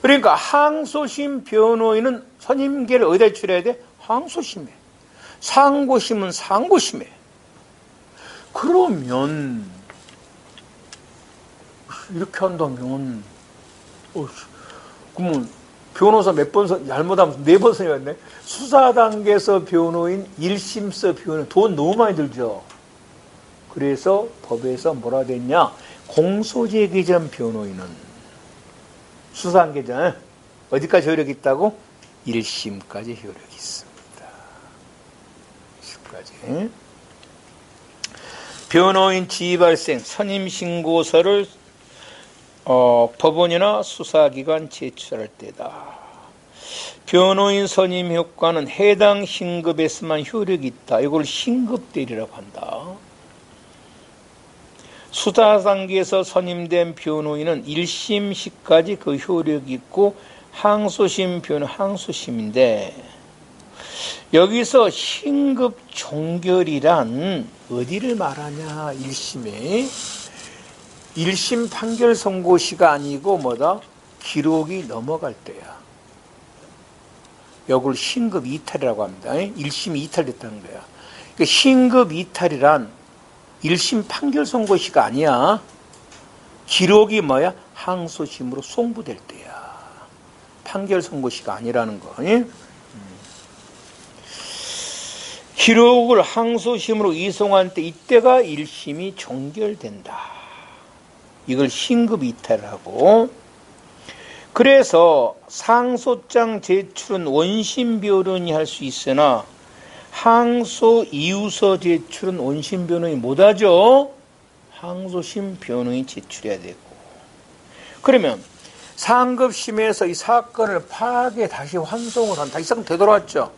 그러니까 항소심 변호인은 선임계를 어디다 제출해야 돼? 항소심에. 상고심은 상고심에. 그러면 이렇게 한다면 그러면 변호사 몇 번 잘못하면 4번 선임했네. 수사 단계에서 변호인, 1심서 변호인 돈 너무 많이 들죠. 그래서 법에서 뭐라 됐냐? 공소제기 전 변호인은 수사 단계 전 어디까지 효력이 있다고? 1심까지 효력이 있습니다. 1심까지. 변호인 지위 발생 선임 신고서를 법원이나 수사기관 제출할 때다. 변호인 선임 효과는 해당 신급에서만 효력이 있다. 이걸 신급대리라고 한다. 수사 단계에서 선임된 변호인은 1심 시까지 그 효력이 있고 항소심 변호 항소심인데 여기서 신급 종결이란 어디를 말하냐? 1심에 1심 판결 선고시가 아니고 뭐다? 기록이 넘어갈 때야. 이걸 신급 이탈이라고 합니다. 1심이 이탈됐다는 거야. 그러니까 신급 이탈이란 1심 판결 선고시가 아니야. 기록이 뭐야? 항소심으로 송부될 때야. 판결 선고시가 아니라는 거. 기록을 항소심으로 이송한 때 이때가 1심이 종결된다. 이걸 신급 이탈하고, 그래서 상소장 제출은 원심 변호인이 할 수 있으나 항소 이유서 제출은 원심 변호인이 못하죠. 항소심 변호인이 제출해야 되고, 그러면 상급심에서 이 사건을 파악해 다시 환송을 한다. 이 사건 되돌아왔죠.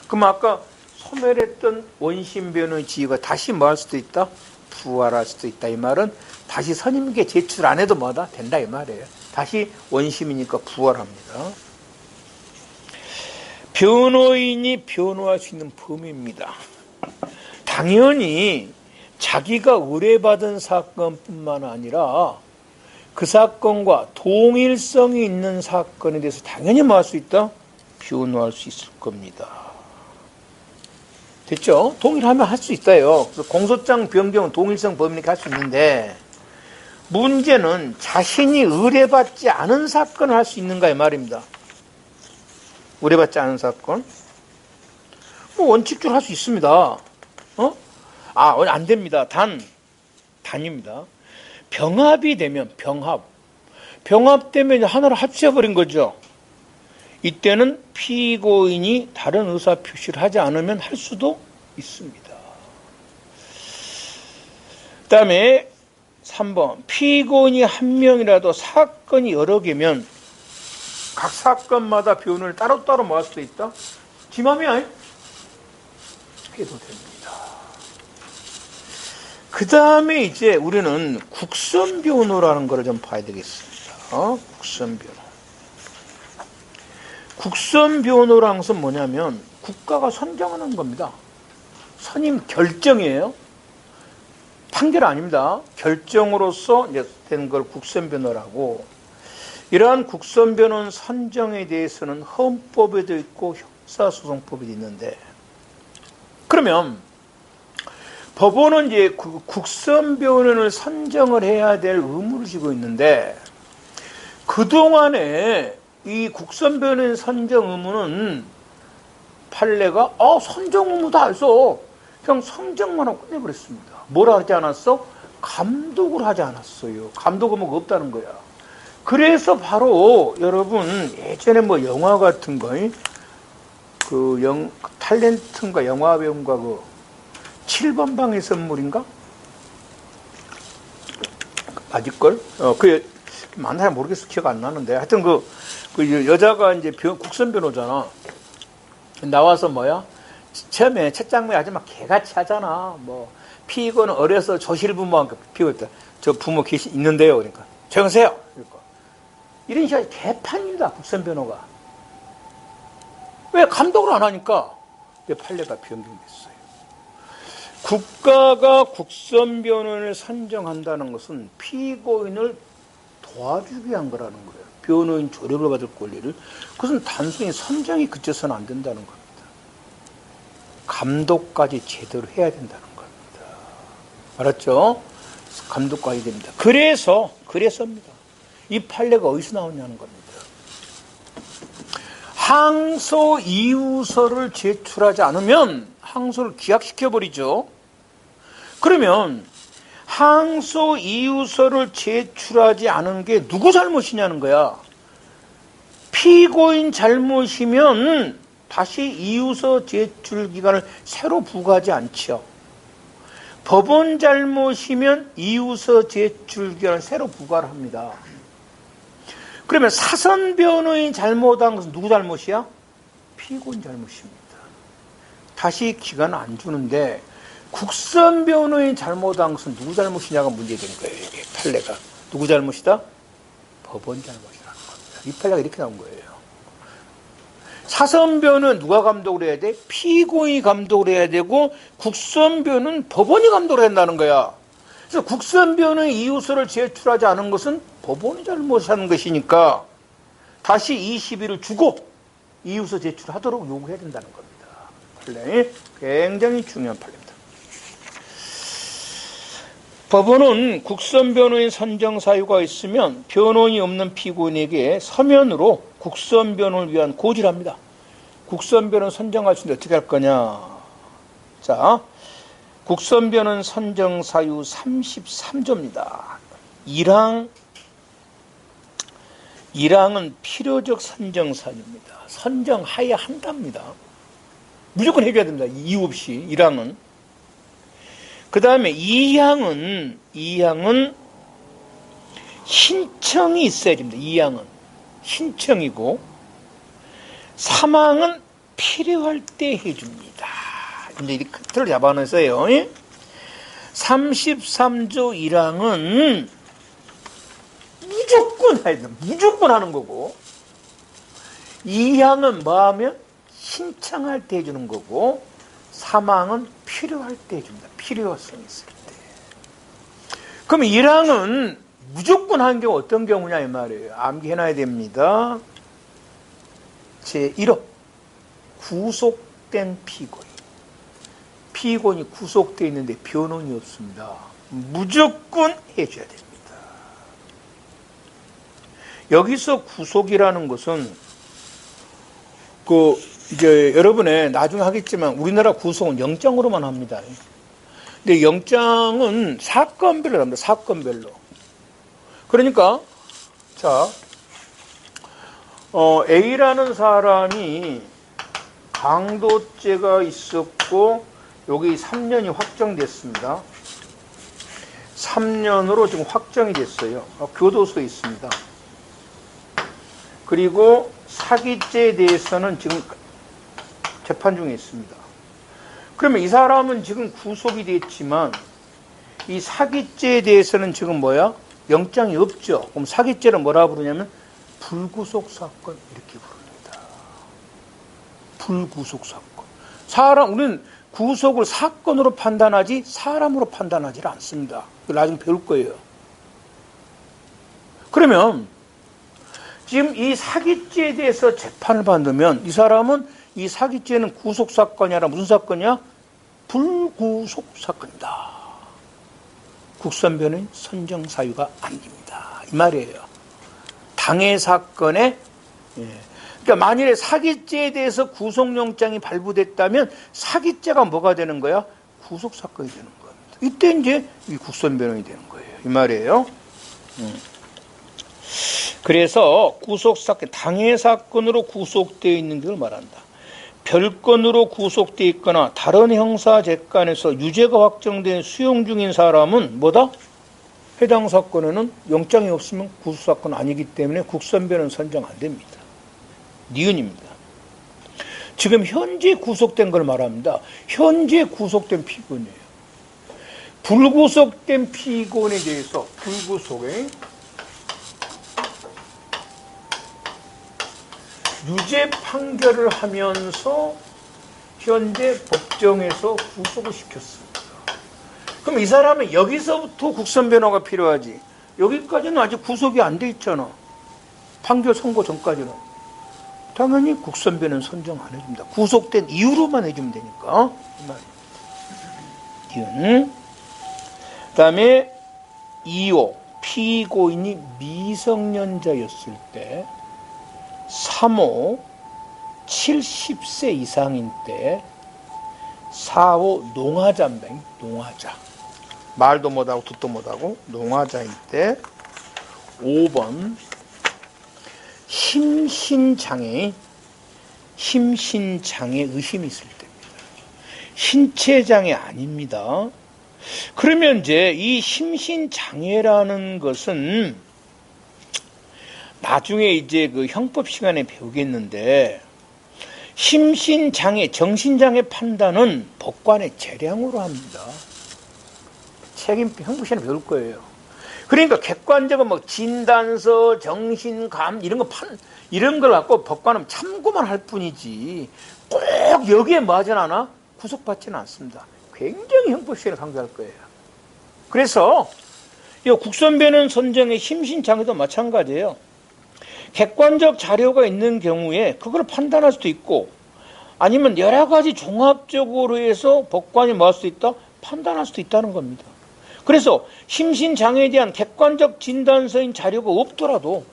그럼 아까 소멸했던 원심 변호인 지위가 다시 뭐 할 수도 있다? 부활할 수도 있다. 이 말은 다시 선임께 제출 안 해도 뭐다? 된다 이 말이에요. 다시 원심이니까 부활합니다. 변호인이 변호할 수 있는 범위입니다. 당연히 자기가 의뢰받은 사건뿐만 아니라 그 사건과 동일성이 있는 사건에 대해서 당연히 뭐 할 수 있다? 변호할 수 있을 겁니다. 됐죠? 동일하면 할 수 있어요. 공소장 변경은 동일성 범위니까 할 수 있는데, 문제는 자신이 의뢰받지 않은 사건을 할 수 있는가 이 말입니다. 의뢰받지 않은 사건? 뭐 원칙적으로 할 수 있습니다. 안 됩니다. 단입니다. 병합이 되면, 병합되면 하나로 합쳐버린 거죠. 이때는 피고인이 다른 의사 표시를 하지 않으면 할 수도 있습니다. 그 다음에 3번, 피고인이 한 명이라도 사건이 여러 개면 각 사건마다 변호를 따로따로 뭐 할 수도 있다? 지 맘이야. 해도 됩니다. 그 다음에 이제 우리는 국선 변호라는 걸 좀 봐야 되겠습니다. 국선 변호. 국선 변호라는 것은 뭐냐면 국가가 선정하는 겁니다. 선임 결정이에요. 판결 아닙니다. 결정으로서 이제 된 걸 국선 변호라고. 이러한 국선 변호는 선정에 대해서는 헌법에도 있고 형사소송법에도 있는데, 그러면 법원은 이제 국선 변호인을 선정을 해야 될 의무를 지고 있는데, 그동안에 이 국선 변호인 선정 의무는 판례가 선정 의무 다 했어. 그냥 선정만 하고 끝내버렸습니다. 뭐라 하지 않았어? 감독을 하지 않았어요. 감독 의무가 없다는 거야. 그래서 바로 여러분 예전에 뭐 영화 같은 거, 탤런트인가 영화 배우인가 7번 방의 선물인가? 맞을걸? 그 많은 사람 모르겠어. 기억 안 나는데. 하여튼 그 여자가 이제 국선 변호잖아. 나와서 뭐야? 처음에 첫 장면에 아주 막 개같이 하잖아. 뭐, 피고는 어려서 조실부모한테 피고했다. 저 부모 있는데요. 그러니까. 조용하세요. 그러니까. 이런 식으로 개판입니다. 국선 변호가. 왜? 감독을 안 하니까. 판례가 변경됐어요. 국가가 국선 변호인을 선정한다는 것은 피고인을 도와주기 위한 거라는 거예요. 변호인 조력을 받을 권리를. 그것은 단순히 선정이 그쳐서는 안 된다는 겁니다. 감독까지 제대로 해야 된다는 겁니다. 알았죠? 감독까지 됩니다. 그래서입니다. 이 판례가 어디서 나오냐는 겁니다. 항소 이유서를 제출하지 않으면 항소를 기각시켜버리죠. 그러면 항소 이유서를 제출하지 않은 게 누구 잘못이냐는 거야. 피고인 잘못이면 다시 이유서 제출 기간을 새로 부과하지 않죠. 법원 잘못이면 이유서 제출 기간을 새로 부과를 합니다. 그러면 사선 변호인 잘못한 것은 누구 잘못이야? 피고인 잘못입니다. 다시 기간을 안 주는데 국선 변호인 잘못한 것은 누구 잘못이냐가 문제된 거예요. 이게 판례가. 누구 잘못이다? 법원 잘못이라는 겁니다. 이 판례가 이렇게 나온 거예요. 사선 변호는 누가 감독을 해야 돼? 피고인이 감독을 해야 되고, 국선 변호는 법원이 감독을 한다는 거야. 그래서 국선 변호의 이유서를 제출하지 않은 것은 법원이 잘못하는 것이니까 다시 20일을 주고 이유서 제출하도록 요구해야 된다는 겁니다. 판례 굉장히 중요한 판례입니다. 법원은 국선 변호인 선정 사유가 있으면 변호인이 없는 피고인에게 서면으로 국선 변호를 위한 고지를 합니다. 국선 변호인 선정할 수 있는데 어떻게 할 거냐. 자, 국선 변호인 선정 사유 33조입니다. 1항은 필요적 선정 사유입니다. 선정하여야 한답니다. 무조건 해줘야 됩니다. 이유 없이 1항은. 그 다음에 이향은 신청이 있어야 됩니다. 이향은 신청이고, 사망은 필요할 때 해줍니다. 이제 이 틀을 잡아놨어요. 33조 1항은 무조건 하는 거고, 2항은 뭐 하면 신청할 때 해주는 거고, 사망은 필요할 때 해줍니다. 필요성이 있을 때. 그럼 1항은 무조건 하는 경우 어떤 경우냐 이 말이에요. 암기해놔야 됩니다. 제1호 구속된 피고인이 구속되어 있는데 변호인이 없습니다. 무조건 해줘야 됩니다. 여기서 구속이라는 것은 이제 여러분의 나중에 하겠지만 우리나라 구속은 영장으로만 합니다. 근데 영장은 사건별로 합니다. 사건별로. 그러니까 자, A라는 사람이 강도죄가 있었고 여기 3년이 확정됐습니다. 3년으로 지금 확정이 됐어요. 교도소에 있습니다. 그리고 사기죄에 대해서는 지금 재판 중에 있습니다. 그러면 이 사람은 지금 구속이 됐지만 이 사기죄에 대해서는 지금 뭐야? 영장이 없죠. 그럼 사기죄를 뭐라 부르냐면 불구속 사건 이렇게 부릅니다. 불구속 사건. 우리는 구속을 사건으로 판단하지 사람으로 판단하지 않습니다. 나중에 배울 거예요. 그러면 지금 이 사기죄에 대해서 재판을 받으면 이 사람은 이 사기죄는 구속 사건이 아니라 무슨 사건이야? 불구속 사건이다. 국선 변호인 선정 사유가 아닙니다. 이 말이에요. 당해 사건에 그러니까 만일에 사기죄에 대해서 구속영장이 발부됐다면 사기죄가 뭐가 되는 거야? 구속 사건이 되는 겁니다. 이때 이제 이 국선 변호인이 되는 거예요. 이 말이에요. 그래서 구속 사건, 당해 사건으로 구속되어 있는 것을 말한다. 별건으로 구속되어 있거나 다른 형사 재판에서 유죄가 확정된 수용 중인 사람은 뭐다? 해당 사건에는 영장이 없으면 구속 사건 아니기 때문에 국선 변호인 선정 안 됩니다. 니은입니다. 지금 현재 구속된 걸 말합니다. 현재 구속된 피고인이에요. 불구속된 피고인에 대해서 불구속에 유죄 판결을 하면서 현재 법정에서 구속을 시켰습니다. 그럼 이 사람은 여기서부터 국선 변호가 필요하지. 여기까지는 아직 구속이 안 돼 있잖아. 판결 선고 전까지는. 당연히 국선 변호는 선정 안 해줍니다. 구속된 이유로만 해주면 되니까. 그 다음에 2호 피고인이 미성년자였을 때, 3호 70세 이상인 때, 4호 농화자입니다. 농화자. 말도 못하고 듣도 못하고 농화자일 때, 5번 심신장애 의심이 있을 때입니다. 신체장애 아닙니다. 그러면 이제 이 심신장애라는 것은 나중에 이제 그 형법 시간에 배우겠는데, 심신장애, 정신장애 판단은 법관의 재량으로 합니다. 형법 시간에 배울 거예요. 그러니까 객관적으로 뭐 진단서, 정신감 이런 걸 갖고 법관은 참고만 할 뿐이지 꼭 여기에 맞진 않아 구속받지는 않습니다. 굉장히 형법 시간에 강조할 거예요. 그래서 이 국선 변호인 선정의 심신장애도 마찬가지예요. 객관적 자료가 있는 경우에 그걸 판단할 수도 있고, 아니면 여러 가지 종합적으로 해서 법관이 뭐 할 수 있다? 판단할 수도 있다는 겁니다. 그래서 심신장애에 대한 객관적 진단서인 자료가 없더라도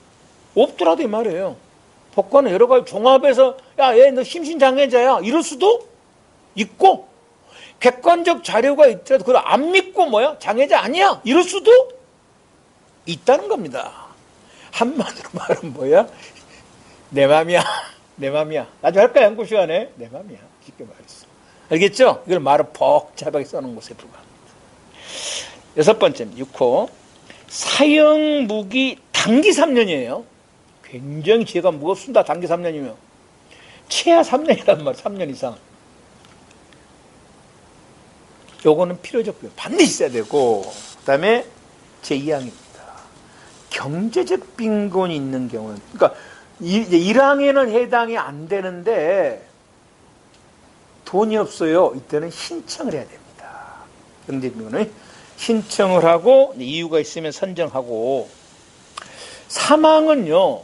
이 말이에요. 법관은 여러 가지 종합해서 야, 얘 너 심신장애자야 이럴 수도 있고, 객관적 자료가 있더라도 그걸 안 믿고 뭐야? 장애자 아니야 이럴 수도 있다는 겁니다. 한마디로 말은 뭐야? 내 맘이야. 나중에 할까요? 연구 시간에? 내 맘이야. 쉽게 말했어. 알겠죠? 이걸 말을 복잡하게 써놓은 것에 불과합니다. 여섯 번째 6호 사형 무기 단기 3년이에요. 굉장히 죄가 무겁습니다. 단기 3년이면 최하 3년이란 말, 3년 이상. 요거는 필요적 비용 반드시 있어야 되고, 그 다음에 제2항입니다. 경제적 빈곤이 있는 경우는, 그러니까 1항에는 해당이 안 되는데 돈이 없어요. 이때는 신청을 해야 됩니다. 경제적 빈곤은 신청을 하고 이유가 있으면 선정하고. 3항은요,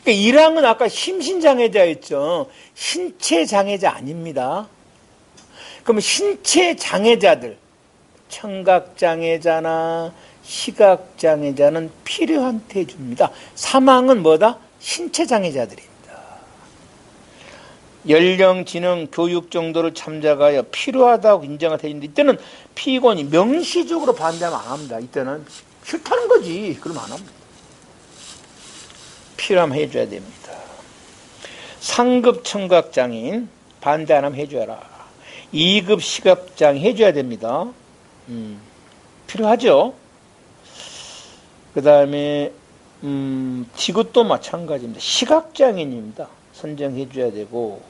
그러니까 1항은 아까 심신장애자였죠. 신체장애자 아닙니다. 그러면 신체장애자들, 청각장애자나 시각장애자는 필요한테 해줍니다. 3항은 뭐다? 신체장애자들입니다. 연령, 지능, 교육 정도를 참작하여 필요하다고 인정을 해주는데, 이때는 피고인이 명시적으로 반대하면 안 합니다. 이때는 싫다는 거지. 그러면 안 합니다. 필요하면 해줘야 됩니다. 상급 청각장애인 반대 안 하면 해줘라. 2급 시각장애 해줘야 됩니다. 필요하죠. 그 다음에 지구도 마찬가지입니다. 시각장애인입니다. 선정해줘야 되고.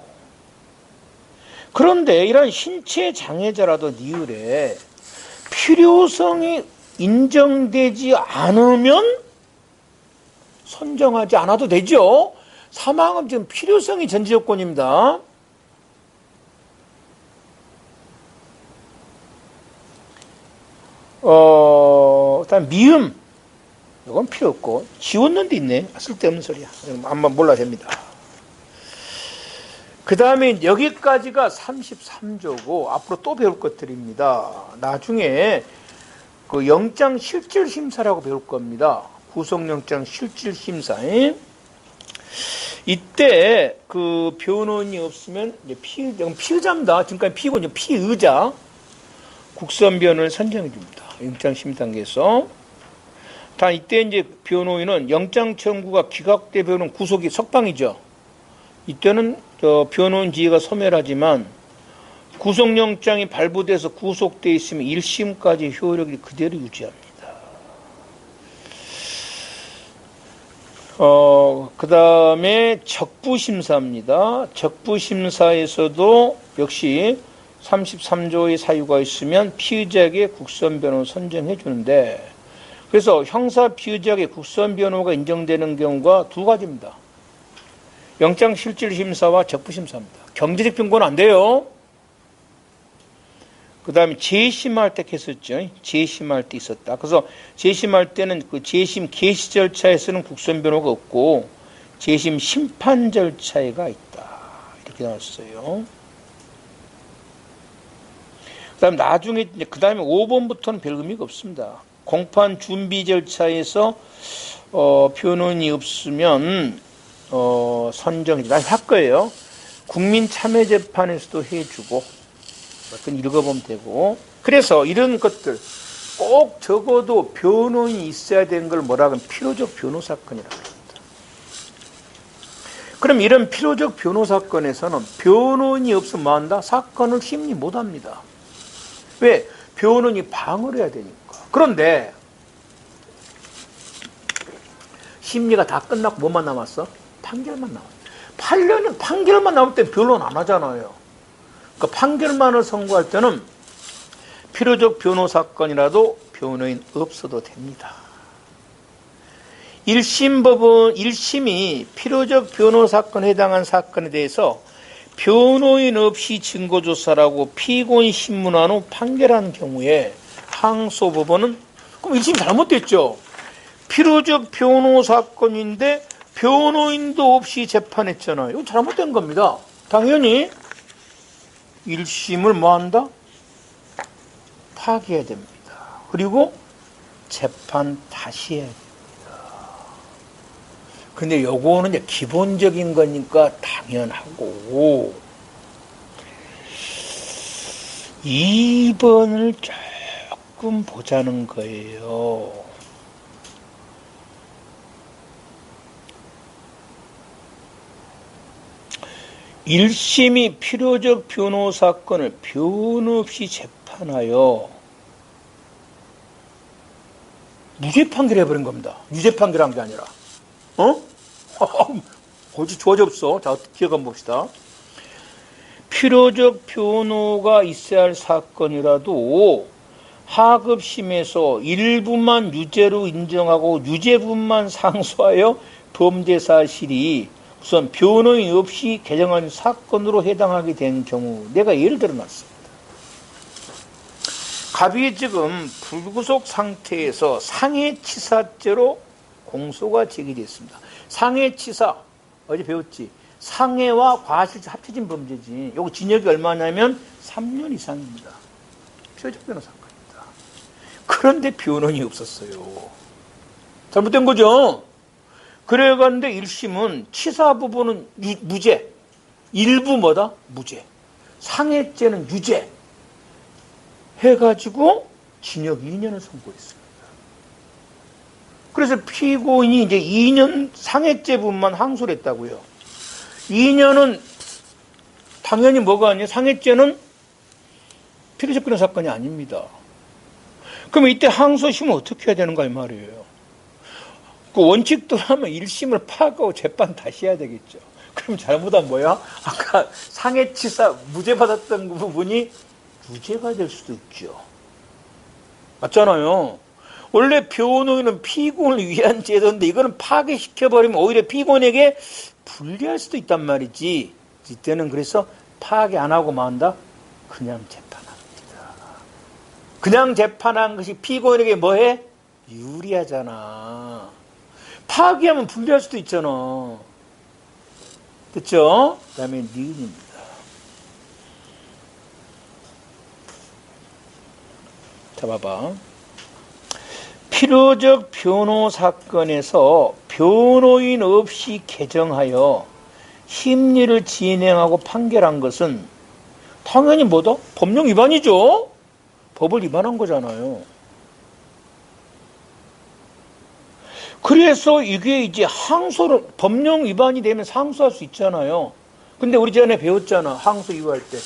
그런데 이런 신체장애자라도 니을에 필요성이 인정되지 않으면 선정하지 않아도 되죠. 3항은 지금 필요성이 전제조건입니다. 일단 미음, 이건 필요 없고, 지웠는 데 있네. 쓸데없는 소리야. 한번 몰라도 됩니다. 그 다음에 여기까지가 33조고, 앞으로 또 배울 것들입니다. 나중에 그 영장 실질 심사라고 배울 겁니다. 구속영장 실질 심사. 이때 그 변호인이 없으면 이제 피의자입니다. 지금까지 피고는 피의자. 국선 변호인을 선정해 줍니다. 영장 심의 단계에서. 단 이때 이제 변호인은 영장 청구가 기각돼 변호인 구속이 석방이죠. 이때는 변호인 지위가 소멸하지만 구속영장이 발부돼서 구속돼 있으면 1심까지 효력이 그대로 유지합니다. 그 다음에 적부심사입니다. 적부심사에서도 역시 33조의 사유가 있으면 피의자에게 국선변호 선정해 주는데, 그래서 형사 피의자에게 국선변호가 인정되는 경우가 두 가지입니다. 영장실질심사와 적부심사입니다. 경제적 빈곤은 안 돼요. 그 다음에 재심할 때 했었죠. 재심할 때 있었다. 그래서 재심할 때는 그 재심 개시 절차에서는 국선변호가 없고 재심 심판 절차가 있다. 이렇게 나왔어요. 그 다음에 나중에, 그 다음에 5번부터는 별 의미가 없습니다. 공판 준비 절차에서 변호인이 없으면 선정해 할 거예요. 국민참여재판에서도 해주고, 그건 읽어보면 되고. 그래서 이런 것들 꼭 적어도 변호인이 있어야 되는 걸 뭐라 하면 필요적 변호사건이라고 합니다. 그럼 이런 필요적 변호사건에서는 변호인이 없으면 뭐 한다? 사건을 심리 못합니다. 왜? 변호인이 방어를 해야 되니까. 그런데 심리가 다 끝났고 뭐만 남았어? 판결만 남았어. 8년은 판결만 남을 때 변론 안 하잖아요. 그러니까 판결만을 선고할 때는 필요적 변호사건이라도 변호인 없어도 됩니다. 1심 법원, 1심이 필요적 변호사건에 해당한 사건에 대해서 변호인 없이 증거조사라고 피고인 신문한 후 판결한 경우에 항소법원은, 그럼 1심이 잘못됐죠. 필요적 변호사건인데 변호인도 없이 재판했잖아요. 이거 잘못된 겁니다. 당연히 1심을 뭐 한다? 파기해야 됩니다. 그리고 재판 다시 해야 됩니다. 근데 요거는 이제 기본적인 거니까 당연하고, 2번을 조금 보자는 거예요. 일심이 필요적 변호사건을 변호 없이 재판하여 무죄 판결해버린 겁니다. 유죄 판결한 게 아니라. 어? 어찌 좋아졌어. 자, 기억 한번 봅시다. 필요적 변호가 있어야 할 사건이라도 하급심에서 일부만 유죄로 인정하고 유죄분만 상소하여 범죄 사실이 우선 변호인 없이 개정한 사건으로 해당하게 된 경우, 내가 예를 들어놨습니다. 갑이 지금 불구속 상태에서 상해치사죄로 공소가 제기됐습니다. 상해치사, 어제 배웠지? 상해와 과실치 합쳐진 범죄지. 요거 징역이 얼마냐면 3년 이상입니다. 표적 변호 사건입니다. 그런데 변호인이 없었어요. 잘못된 거죠. 그래가는데 1심은 치사 부분은 무죄, 일부 뭐다? 무죄, 상해죄는 유죄 해가지고 징역 2년을 선고했습니다. 그래서 피고인이 이제 2년 상해죄 부분만 항소를 했다고요. 2년은 당연히 뭐가 아니에요? 상해죄는 피해적 변호 사건이 아닙니다. 그럼 이때 항소심은 어떻게 해야 되는가 이 말이에요. 그 원칙대로 하면 1심을 파악하고 재판 다시 해야 되겠죠. 그럼 잘못한 뭐야? 아까 상해치사 무죄 받았던 부분이 유죄가 될 수도 있죠. 맞잖아요. 원래 변호인은 피고인을 위한 제도인데 이거는 파괴시켜버리면 오히려 피고인에게 불리할 수도 있단 말이지. 이때는 그래서 파괴 안 하고 만다? 그냥 재판합니다. 그냥 재판한 것이 피고인에게 뭐해? 유리하잖아. 파기하면 불리할 수도 있잖아. 됐죠? 그 다음에 니은입니다. 자, 봐봐. 필요적 변호 사건에서 변호인 없이 개정하여 심리를 진행하고 판결한 것은 당연히 뭐다? 법령 위반이죠? 법을 위반한 거잖아요. 그래서 이게 이제 항소를, 법령 위반이 되면 상소할 수 있잖아요. 근데 우리 전에 배웠잖아. 항소 이유할 때.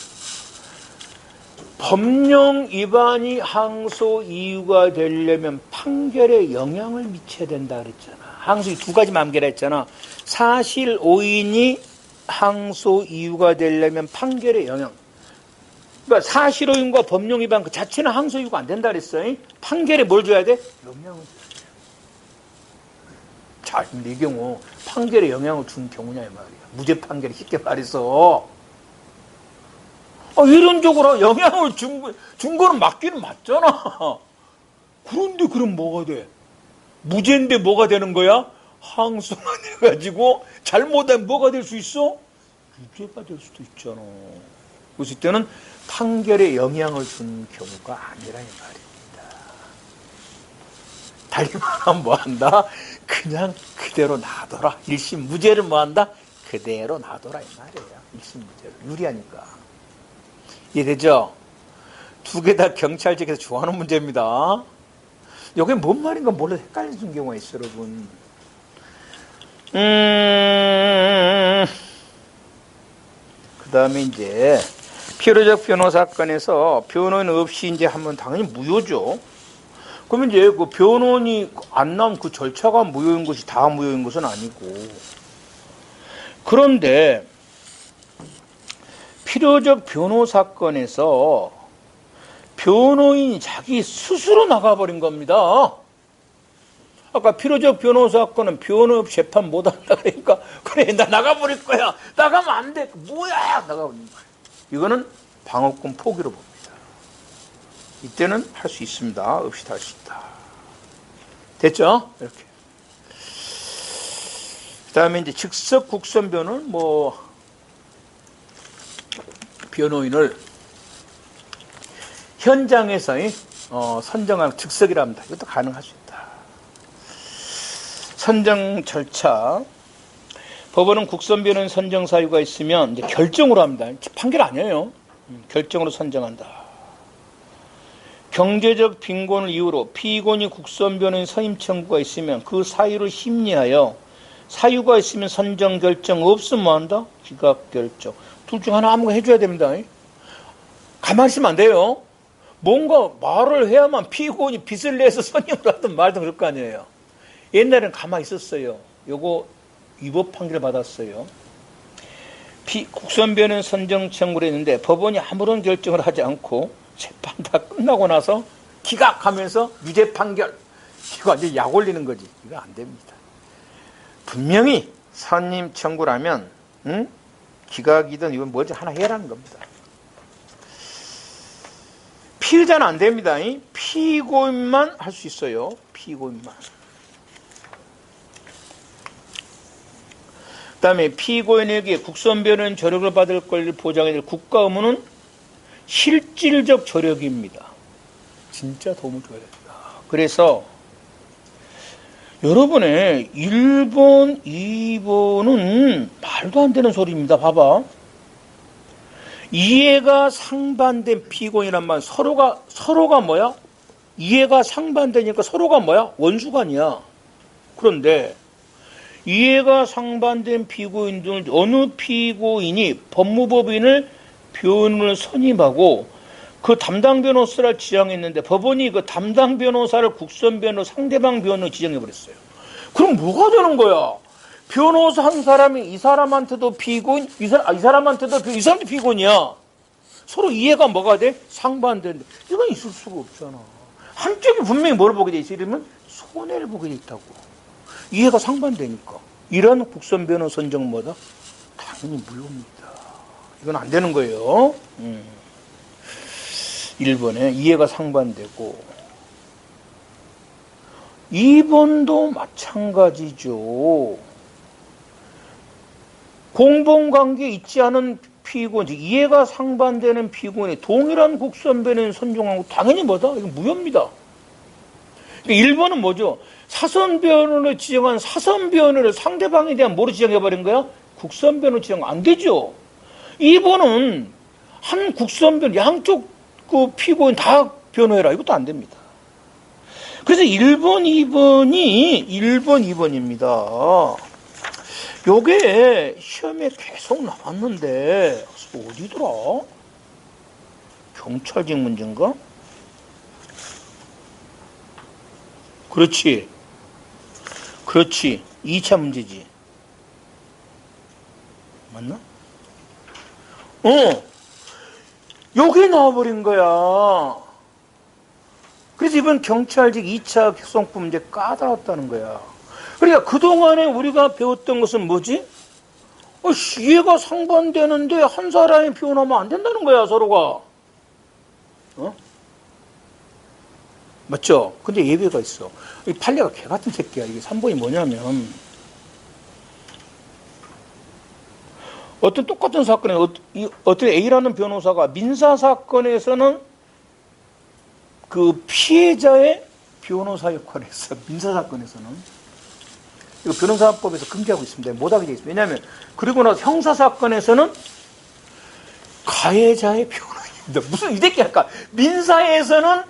법령 위반이 항소 이유가 되려면 판결에 영향을 미쳐야 된다 그랬잖아. 항소 두 가지 만개라 했잖아. 사실 오인이 항소 이유가 되려면 판결에 영향. 그러니까 사실 오인과 법령 위반 그 자체는 항소 이유가 안 된다 그랬어. 판결에 뭘 줘야 돼? 영향을 줘야 돼. 자, 근데 이 경우 판결에 영향을 준 경우냐 이 말이야. 무죄 판결이 쉽게 말해서. 이론적으로 영향을 준 거는 맞기는 맞잖아. 그런데 그럼 뭐가 돼? 무죄인데 뭐가 되는 거야? 항소만 해가지고 잘못하면 뭐가 될 수 있어? 유죄가 될 수도 있잖아. 그래서 이때는 판결에 영향을 준 경우가 아니라 이 말입니다. 달리 말하면 뭐한다? 그냥 그대로 놔둬라. 1심 무죄를 뭐한다? 그대로 놔둬라 이 말이에요. 1심 무죄를 유리하니까. 이해되죠? 두 개 다 경찰직에서 좋아하는 문제입니다. 이게 뭔 말인가 몰라 헷갈리는 경우가 있어요, 여러분. 그 다음에 이제 필요적 변호 사건에서 변호인 없이 이제 하면 당연히 무효죠. 그러면 이제 그 변호인이 안 나오면 그 절차가 무효인 것이 다 무효인 것은 아니고. 그런데 필요적 변호 사건에서 변호인이 자기 스스로 나가버린 겁니다. 아까 필요적 변호 사건은 변호 없이 재판 못한다 그러니까 그래 나 나가버릴 거야. 나가면 안 돼. 뭐야 나가버린 거야. 이거는 방어권 포기로 봅니다. 이때는 할 수 있습니다. 없이도 할 수 있다. 됐죠? 이렇게. 그 다음에 이제 즉석 국선변은 변호인을 현장에서 선정한 즉석이라 합니다. 이것도 가능할 수 있다. 선정 절차. 법원은 국선변호인 선정 사유가 있으면 이제 결정으로 합니다. 판결 아니에요. 결정으로 선정한다. 경제적 빈곤을 이유로 피고인이 국선변호인 선임 청구가 있으면 그 사유를 심리하여 사유가 있으면 선정 결정 없으면 뭐한다? 기각 결정. 둘 중 하나 아무거나 해줘야 됩니다. 가만히 있으면 안 돼요. 뭔가 말을 해야만 피고인이 빚을 내서 선임을 하든 말든 그럴 거 아니에요. 옛날에는 가만히 있었어요. 요거 위법 판결을 받았어요. 국선변호인 선정 청구를 했는데 법원이 아무런 결정을 하지 않고 재판 다 끝나고 나서 기각하면서 유죄 판결. 이거 완전 약 올리는 거지. 이거 안 됩니다. 분명히 선임 청구라면 기각이든 이건 뭐지 하나 해라는 겁니다. 피의자는 안 됩니다. 피고인만 할 수 있어요. 피고인만. 그 다음에 피고인에게 국선변호인 저력을 받을 권리를 보장해야 될 국가 의무는 실질적 저력입니다. 진짜 도움을 줘야 됩니다. 그래서 여러분의 1번, 2번은 말도 안 되는 소리입니다. 봐봐. 이해가 상반된 피고인이란 말, 서로가 뭐야? 이해가 상반되니까 서로가 뭐야? 원수가 아니야. 그런데 이해가 상반된 피고인들 어느 피고인이 법무법인을 변호를 선임하고 그 담당 변호사를 지정했는데 법원이 그 담당 변호사를 국선 변호 상대방 변호로 지정해버렸어요. 그럼 뭐가 되는 거야? 변호사 한 사람이 이 사람한테도 피고인, 이 사람한테도 이 사람도 피고인이야. 서로 이해가 뭐가 돼? 상반되는데 이건 있을 수가 없잖아. 한쪽이 분명히 뭘 보게 돼 있어? 이러면 손해를 보게 돼 있다고. 이해가 상반되니까. 이런 국선 변호 선정 뭐다? 당연히 무효입니다. 이건 안 되는 거예요. 1번에 이해가 상반되고 2번도 마찬가지죠. 공범관계에 있지 않은 피고인, 이해가 상반되는 피고인이 동일한 국선 변호인 선정하고 당연히 뭐다? 이건 무효입니다. 1번은 뭐죠? 사선 변호를 지정한 사선 변호를 상대방에 대한 뭐로 지정해버린 거야? 국선 변호 지정 안 되죠. 2번은 한 국선 변호, 양쪽 그 피고인 다 변호해라. 이것도 안 됩니다. 그래서 1번, 2번입니다. 요게 시험에 계속 나왔는데, 어디더라? 경찰직 문제인가? 그렇지. 2차 문제지. 맞나? 요게 나와버린 거야. 그래서 이번 경찰직 2차 격성법 문제 까다롭다는 거야. 그러니까 그동안에 우리가 배웠던 것은 뭐지? 이해가 상반되는데 한 사람이 변호하면 안 된다는 거야, 서로가. 맞죠? 근데 예외가 있어. 이 판례가 개 같은 새끼야. 이게 3번이 뭐냐면, 어떤 똑같은 사건에 어떤 A라는 변호사가 민사사건에서는 그 피해자의 변호사 역할을 했어. 민사사건에서는. 이거 변호사법에서 금지하고 있습니다. 못하게 되어 있습니다. 왜냐하면, 그리고 나서 형사사건에서는 가해자의 변호인입니다. 무슨 이 새끼 할까? 민사에서는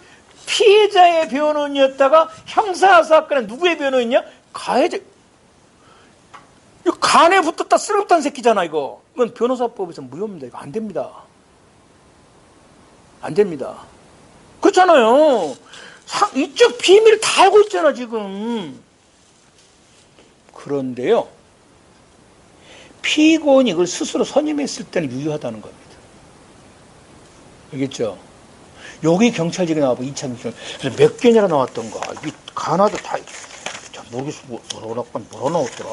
피해자의 변호인이었다가 형사사건에 누구의 변호인이냐? 가해자. 이거 간에 붙었다 쓸었다는 새끼잖아, 이거. 이건 변호사법에서 무효입니다. 이거 안 됩니다. 안 됩니다. 그렇잖아요. 이쪽 비밀을 다 알고 있잖아, 지금. 그런데요, 피고인이 이걸 스스로 선임했을 때는 유효하다는 겁니다. 알겠죠? 여기 경찰직이 나와봐, 2차 경찰. 그래서 몇 개냐가 나왔던가. 이게 가나다 다, 잘 모르겠어. 뭐라 나왔더라?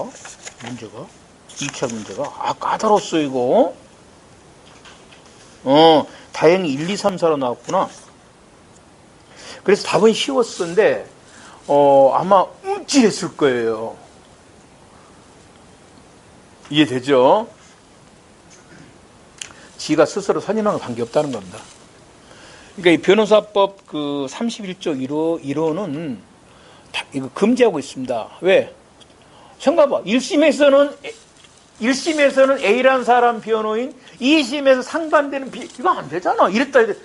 문제가? 2차 문제가? 까다로웠어, 이거. 다행히 1, 2, 3, 4로 나왔구나. 그래서 답은 쉬웠었는데, 아마 움찔했을 거예요. 이해되죠? 지가 스스로 선임한 건 관계없다는 겁니다. 그러니까 이 변호사법 그 31조 1호는 이거 금지하고 있습니다. 왜? 생각해봐. 1심에서는 A라는 사람 변호인, 2심에서 상반되는 이거 안 되잖아. 이렇게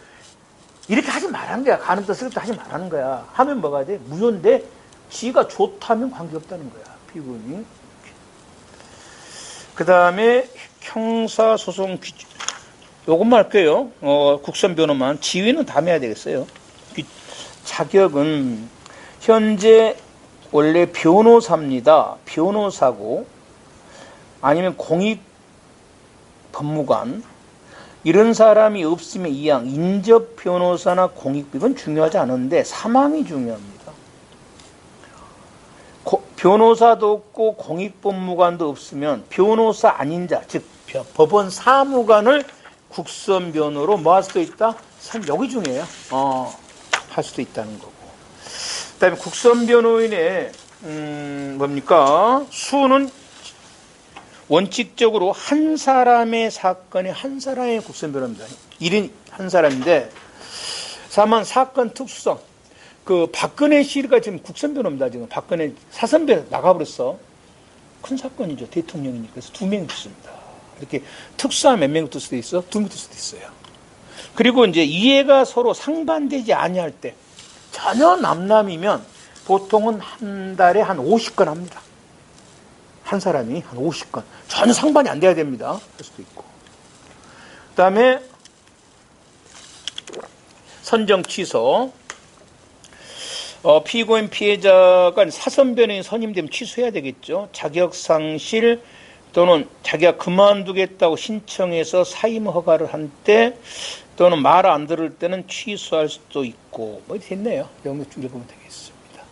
하지 말라는 거야. 가는 데 쓸 때 하지 말라는 거야. 하면 뭐가 돼? 무효인데 지가 좋다면 관계없다는 거야. 피고인이. 그 다음에 형사소송 규칙. 요것만 할게요. 국선 변호만. 지위는 다음에 해야 되겠어요. 자격은 현재 원래 변호사입니다. 변호사고 아니면 공익법무관 이런 사람이 없으면 이양 인접 변호사나 공익 이건 중요하지 않은데 사망이 중요합니다. 변호사도 없고 공익법무관도 없으면 변호사 아닌 자, 즉 법원 사무관을 국선 변호로 뭐 할 수도 있다? 여기 중요해요. 할 수도 있다는 거고. 그다음에 국선 변호인의 뭡니까? 수는 원칙적으로 한 사람의 사건에 한 사람의 국선 변호입니다. 일인 한 사람인데 다만 사건 특수성. 그 박근혜 씨가 지금 국선 변호입니다. 지금 박근혜 사선배 나가버렸어. 큰 사건이죠. 대통령이니까. 그래서 2명이 있습니다. 이렇게 특수한 몇 명이 뜰 수도 있어? 2명이 뜰 수도 있어요. 그리고 이제 이해가 서로 상반되지 아니할 때 전혀 남남이면 보통은 한 달에 한 50건 합니다. 한 사람이 한 50건. 전혀 상반이 안 돼야 됩니다. 그럴 수도 있고. 그 다음에 선정 취소. 피고인 피해자가 사선변호인 선임되면 취소해야 되겠죠. 자격상실 또는 자기가 그만두겠다고 신청해서 사임 허가를 한 때 또는 말 안 들을 때는 취소할 수도 있고 뭐 이렇게 있네요. 여기 쭉 읽으면 되겠습니다.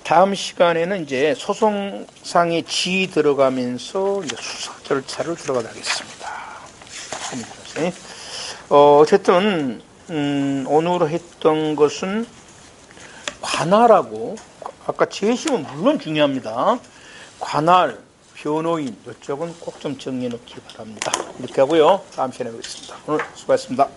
다음 시간에는 이제 소송상의 지위 들어가면서 이제 수사 절차를 들어가겠습니다. 어쨌든 오늘 했던 것은 관할하고 아까 재심은 물론 중요합니다. 관할, 변호인 이쪽은 꼭 좀 정리해 놓기 바랍니다. 이렇게 하고요. 다음 시간에 뵙겠습니다. 오늘 수고하셨습니다.